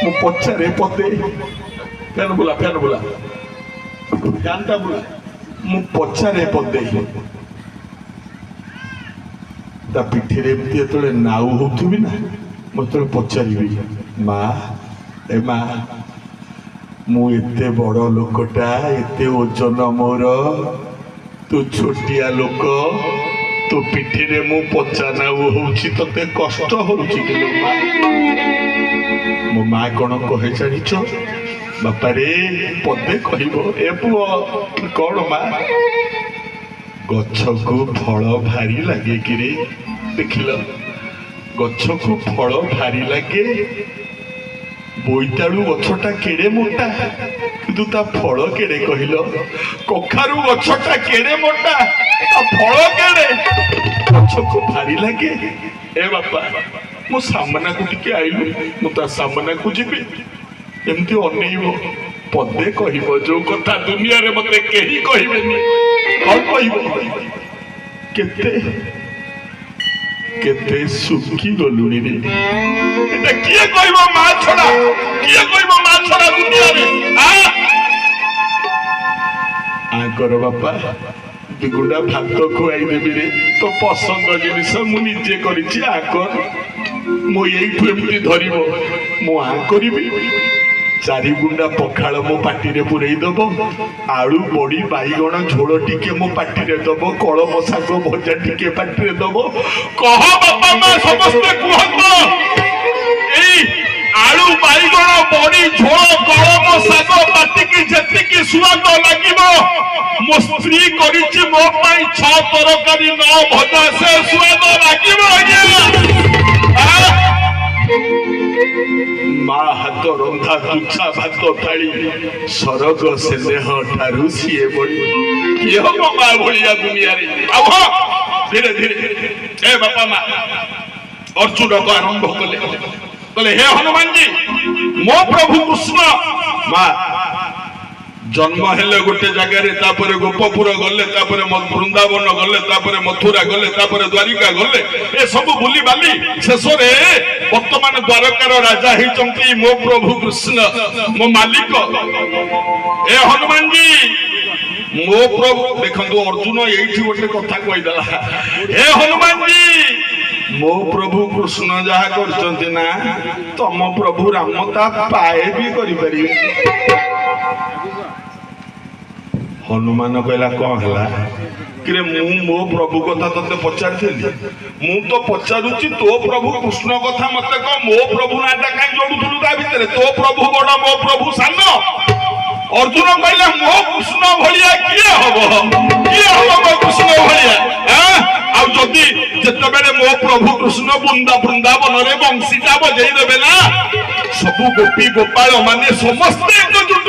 मु पचारे पते फैन बुला फैन टा बुला मु पचारे पते ता पिठी एमती जो नाउ होथुबी ना मत पचारि माँ ए माँ मु एते बड़ लोकटा एते ओजन मोर तू छोटिया लोक तो पिठी रे मु पचा नाउ होउची तते कष्ट होउची कि माँ। मो माँ कौन कहे जानिछ बापा रे पदे कहबो ए पुओ कौन माँ गछ को फल भारी लगे कि रे देखिल गछ को फल भारी लगे बोईतालु गछटा केड़े मोटा किंतु ता फल केड़े कहल कखारु गछटा केड़े मोटा ता फल केड़े गछ को भारी लगे। ए बापा मो सामना को टिके आइलु मु ता सामना को जीबी एमती अनेइब पदे कहब जो कथा दुनिया रे मते केही कहबेनी कौन कहब केते केते सुखी गलुनी रे एटा किए कहब मां छड़ा किए कहब मां छड़ा दुनिया रे आ कर बापा दुगुडा भात खुआई देबी रे तो पसंद जिनिस मु निजे करिछि आ कर मो एइठु एमती धरिबो मु आ करिबी चारि गुंडा पखाल मो पाटी रे पुरई दब आलू बड़ी बाईगण झोल टिके मो पाटी रे दब कलम शाग भजा टिके पाटी रे दब कह बापा मां समस्ते कहत एई आलू बाईगण बड़ी झोल कलम शाग पाटी की जति की स्वाद लागिबो मो स्त्री करिछि मो पई 6 तरकारी 9 भजा से स्वाद लागिबो आज्ञा माँ हाथ रंधा तुच्छा भात थाली सरग स्नेह ठारू सीए बड़ी किए हम माँ भलिया दुनिया रे अब धीरे धीरे ए बापा माँ अर्जुन को आरंभ कले हे हनुमान जी मो प्रभु कृष्ण माँ जन्म हेले गोटे जगह रे तापरे गोपपुर गले तापरे वृंदावन गले तापरे मथुरा गले तापरे द्वारिका गले ए सब बुली बाली शेष रे वर्तमान द्वारकार राजा हिचंती मो प्रभु कृष्ण मो मालिक ए हनुमान जी मो प्रभु देखंतु अर्जुन एठी गोटे कथा कहि दला ए हनुमान जी मो प्रभु कृष्ण जहा करचंती ना तम प्रभु राम ता पाए भी करि परिबे। हनुमान कहला कौन है कि मो प्रभु कथा ते पचारि मु तो पचारुची तो प्रभु कृष्ण कथा मत कह मो प्रभु नाटा कहीं जोड़ुलु ता भितर तो प्रभु बड़ मो प्रभु सान अर्जुन कहला मो कृष्ण भलिया किए हबो मो कृष्ण भलिया आ जदि जेतबेले मो प्रभु कृष्ण वृंदावन रे बंशीटा बजै देबे ना सब गोपी गोपाल माने समस्त एकजुट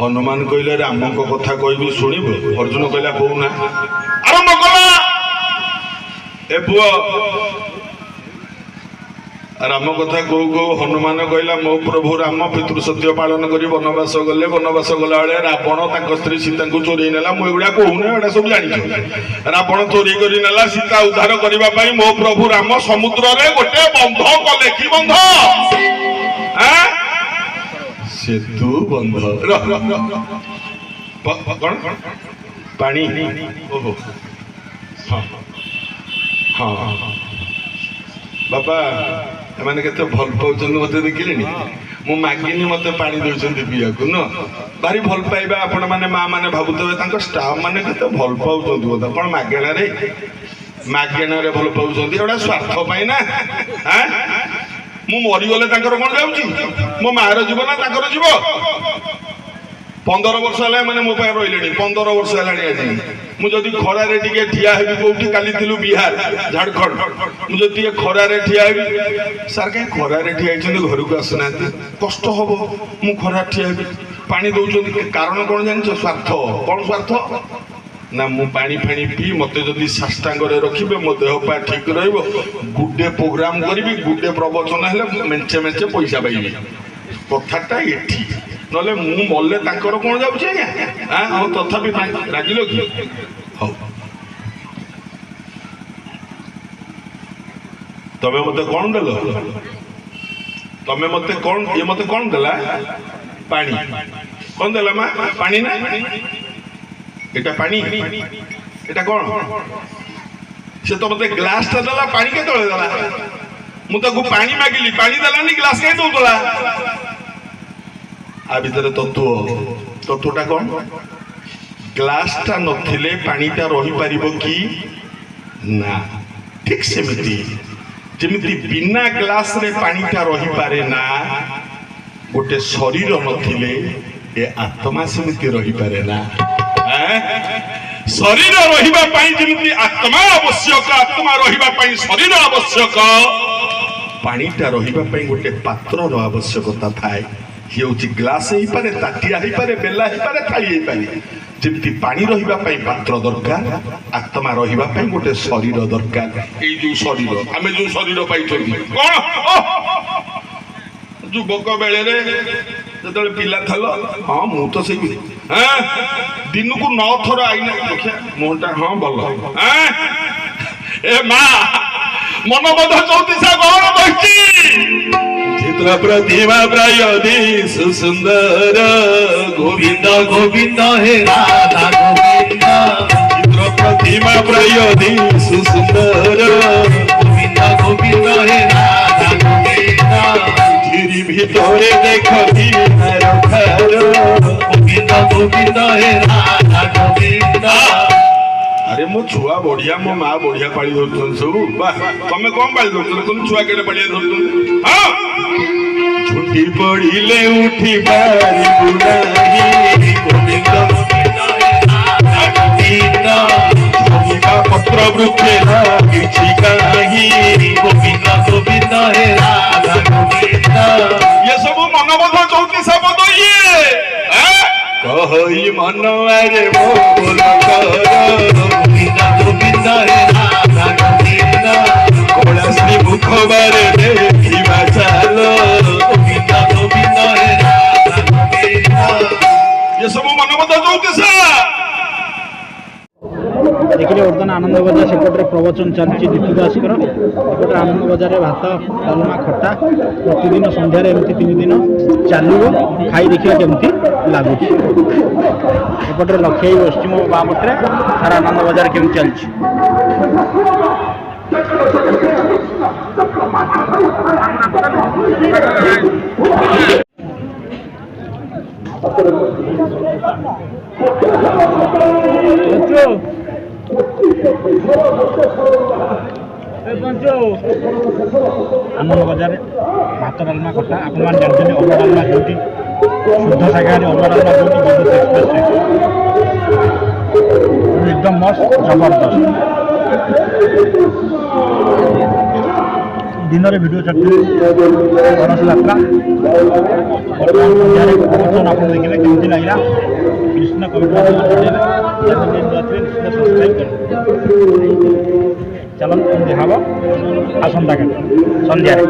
ହନୁମାନ କହିଲେ ରାମଙ୍କ କଥା କହିବି ଶୁଣିବୁ? ଅର୍ଜୁନ କହିଲା କହୁନା। ଆରମ୍ଭ କଲା। ଏ ପୁଅ ରାମ କଥା କହୁ କହୁ ହନୁମାନ କହିଲା ମୋ ପ୍ରଭୁ ରାମ ପିତୃ ସତ୍ୟ ପାଳନ କରି ବନବାସ ଗଲେ। ବନବାସ ଗଲା ବେଳେ ରାବଣ ତାଙ୍କ ସ୍ତ୍ରୀ ସୀତାଙ୍କୁ ଚୋରେଇ ନେଲା। ମୁଁ ଏଗୁଡା କହୁନି, ଏଗୁଡା ସବୁ ଜାଣିଛ। ରାବଣ ଚୋରି କରି ନେଲା। ସୀତା ଉଦ୍ଧାର କରିବା ପାଇଁ ମୋ ପ୍ରଭୁ ରାମ ସମୁଦ୍ରରେ ଗୋଟେ ବନ୍ଧ କଲେ। କି ବନ୍ଧ? ସେତୁ ବନ୍ଧ। କଣ ପାଣି? ଓହୋ ହଁ ହଁ ବାପା ଏମାନେ କେତେ ଭଲ ପାଉଛନ୍ତି ମତେ ଦେଖିଲେଣି। ମୁଁ ମାଗିନି, ମତେ ପାଣି ଦଉଛନ୍ତି ପିଇବାକୁ। ନୁହଁ ଭାରି ଭଲ ପାଇବା। ଆପଣ ମାନେ ମା ମାନେ ଭାବୁଥିବେ ତାଙ୍କ ଷ୍ଟାଫ ମାନେ କେତେ ଭଲ ପାଉଛନ୍ତି ବୋଧେ। କଣ ମାଗେଣାରେ ମାଗେଣାରେ ଭଲ ପାଉଛନ୍ତି? ଏଗୁଡା ସ୍ୱାର୍ଥ ପାଇଁ ନା। ମୁଁ ମରିଗଲେ ତାଙ୍କର କଣ ଯାଉଛି? ମୋ ମାର ଯିବ ନା ତାଙ୍କର ଯିବ? 15 ବର୍ଷ ହେଲା ମାନେ ମୋ ପାଇଁ ରହିଲେଣି। 15 ବର୍ଷ ହେଲାଣି ଆଜି। ମୁଁ ଯଦି ଖରାରେ ଟିକେ ଠିଆ ହେବି, କୋଉଠି କାଲି ଥିଲୁ ବିହାର ଝାଡଖଣ୍ଡ, ମୁଁ ଯଦି ଟିକେ ଖରାରେ ଠିଆ ହେବି, ସାର୍ କାହିଁ ଖରାରେ ଠିଆ ହେଇଛନ୍ତି, ଘରକୁ ଆସୁନାହାନ୍ତି, କଷ୍ଟ ହବ, ମୁଁ ଖରାରେ ଠିଆ ହେବି। ପାଣି ଦଉଛନ୍ତି, କାରଣ କଣ ଜାଣିଛ? ସ୍ୱାର୍ଥ। କଣ ସ୍ୱାର୍ଥ? ନା ମୁଁ ପାଣି ଫାଣି ପିଇ ମତେ ଯଦି ସାଷ୍ଟାଙ୍ଗରେ ରଖିବେ ମୋ ଦେହ ପା ଠିକ ରହିବ, ଗୁଡେ ପ୍ରୋଗ୍ରାମ କରିବି, ଗୁଡେ ପ୍ରବଚନ ହେଲେ ମେଞ୍ଚେ ମେଞ୍ଚେ ପଇସା ପାଇବି। କଥାଟା ଏଠି। ନହେଲେ ମୁଁ ମଲେ ତାଙ୍କର କଣ ଯାଉଛି ଆଜ୍ଞା? ହଉ ତଥାପି ରାଗିଲ କି? ହଉ ତମେ ମତେ କଣ ଦେଲ? ତମେ ମତେ କଣ, ଇଏ ମତେ କଣ ଦେଲା? ପାଣି। କଣ ଦେଲା ମା? ପାଣି ନା? এটা পানি? এটা কଣ? সে তো মতে গ্লাসটা দেলা, পানি কেତେବେଳେ ଦେଲା? ମୁଁ ତାକୁ ପାଣି ମାଗିଲି, ପାଣି ଦେଲାନି, ଗ୍ଲାସ କାଇଁ ଦଉଥିଲା? ଆ ଭିତରେ ତତ୍ତ୍ୱଟା କଣ? ଗ୍ଲାସଟା ନଥିଲେ ପାଣିଟା ରହିପାରିବ କି ନା? ଠିକ ସେମିତି ଯେମିତି ବିନା ଗ୍ଲାସରେ ପାଣିଟା ରହିପାରେ ନା, ଗୋଟେ ଶରୀର ନଥିଲେ ଏ ଆତ୍ମା ସେମିତି ରହିପାରେ ନା। ଶରୀର ରହିବା ପାଇଁ ଯେମିତି ଆତ୍ମା ଆବଶ୍ୟକ, ଆତ୍ମା ରହିବା ପାଇଁ ଶରୀର ଆବଶ୍ୟକ, ପାଣିଟା ରହିବା ପାଇଁ ଗୋଟେ ପାତ୍ରର ଆବଶ୍ୟକତା ଥାଏ। ଇଏ ହଉଛି ଗ୍ଲାସ ହେଇପାରେ, ତାଟିଆ ହେଇପାରେ, ବେଲା ହେଇପାରେ, ଥାଳି ହେଇପାରେ। ଯେମିତି ପାଣି ରହିବା ପାଇଁ ପାତ୍ର ଦରକାର, ଆତ୍ମା ରହିବା ପାଇଁ ଗୋଟେ ଶରୀର ଦରକାର। ଏଇ ଯୋଉ ଶରୀର, ଆମେ ଯୋଉ ଶରୀର ପାଇଛନ୍ତି କଣ? ଯୁବକ ବେଳରେ ଯେତେବେଳେ ପିଲା ଥିଲ, ହଁ ମୁଁ ତ ସେଇ ଦିନକୁ 9 ଥର ଆଇନା ଦେଖିଆ ମୁହଁଟା, ହଁ ଭଲ। ଏ ମା ମନବୋଧ 34 ଗହଣ ବହିଛି। ଚିତ୍ର ପ୍ରତିମା ପ୍ରାୟ ସୁନ୍ଦର, ଗୋବିନ୍ଦ ଗୋବିନ୍ଦ ହେ ରାଧା ଗୋବିନ୍ଦ। ଚିତ୍ର ପ୍ରତିମା ପ୍ରାୟ ସୁନ୍ଦର, ଗୋବିନ୍ଦ ଗୋବିନ୍ଦ ହେ রাধা গোবিন্দ। ঝিরি ভিতরে দেখি গোবিন্দ গোবিন্দ হে রাধা গোবিন্দ। আরে ମୋ ଛୁଆ ବଢିଆ, ମୋ ମା ବଢିଆ ପାଳି ଧରୁଛନ୍ତି ସବୁ। ବାଃ, ତମେ କଣ ପାଳି ଧରୁଛ? ତମ ଛୁଆ କେତେ ବଢିଆ ଧରୁଛନ୍ତି। ହଁ, ଝୁଣ୍ଟି ପଡ଼ିଲେ ଉଠି ପାରିବୁ ନାହିଁ, ଗୋବିନ୍ଦ ଗୋବିନ୍ଦ ହେ ରାଧା ଗୋବିନ୍ଦ। ଝରିବା ପତ୍ର ବୃକ୍ଷେ ଲାଗିଛି କାହିଁ, ଗୋବିନ୍ଦ ଗୋବିନ୍ଦ ହେ ରାଧା ଗୋବିନ୍ଦ। ଇଏ ସବୁ ମନବୋଧ 34 ପଦ। ଇଏ କହି ମନ ଆରେ ବୋଲ କର, ଗୋବିନ୍ଦ ଗୋବିନ୍ଦ ହେ ରାଧା ଗୋବିନ୍ଦ। କୈଳାସୀ ମୁଖବାରେ ଦେଖିବା ଚାଲ, ଗୋବିନ୍ଦ ଗୋବିନ୍ଦ ହେ ରାଧା ଗୋବିନ୍ଦ। ଇଏ ସବୁ ମନବୋଧ 34। ଦେଖିଲେ ବର୍ତ୍ତମାନ ଆନନ୍ଦ ବଜାର ସେପଟରେ ପ୍ରବଚନ ଚାଲିଛି ଦୀପୁ ଦାସଙ୍କର। ଏପଟେ ଆନନ୍ଦ ବଜାରରେ ଭାତ, ଡାଲମା, ଖଟା ପ୍ରତିଦିନ ସନ୍ଧ୍ୟାରେ ଏମିତି 3 ଦିନ ଚାଲିବ। ଖାଇ ଦେଖିବା କେମିତି ଲାଗୁଛି। ଏପଟରେ ଲକ୍ଷ୍ମୀ ବସିଛି ମୋ ବାଁ ପଟରେ। ସାରା ଆନନ୍ଦ ବଜାର କେମିତି ଚାଲିଛି। ଆନନ୍ଦ ବଜାରରେ ଭାତ, ଡାଲମା, ଖଟା। ଆପଣମାନେ ଜାଣିଛନ୍ତି ଅରୁଆ ଡାଲମା ଯେଉଁଠି शुद्ध शाकाहारी अरुआ डालमा जो विद्युत एक्सप्रेस एकदम मस्त जबरदस्त ଦିନରେ ଭିଡ଼ିଓ ଛାଡ଼ିଥିଲି ଗଣେଶ ଯାତ୍ରା। ବର୍ତ୍ତମାନ ସନ୍ଧ୍ୟାରେ ପ୍ରବଚନ ଆପଣ ଦେଖିଲେ କେମିତି ଲାଗିଲା କୃଷ୍ଣ କବିତା ନିଶ୍ଚିତ ସବସ୍କ୍ରାଇବ୍ କରନ୍ତୁ। ଚାଲନ୍ତୁ ଦେଖା ହେବ ଆସନ୍ତାକାଲି ସନ୍ଧ୍ୟାରେ।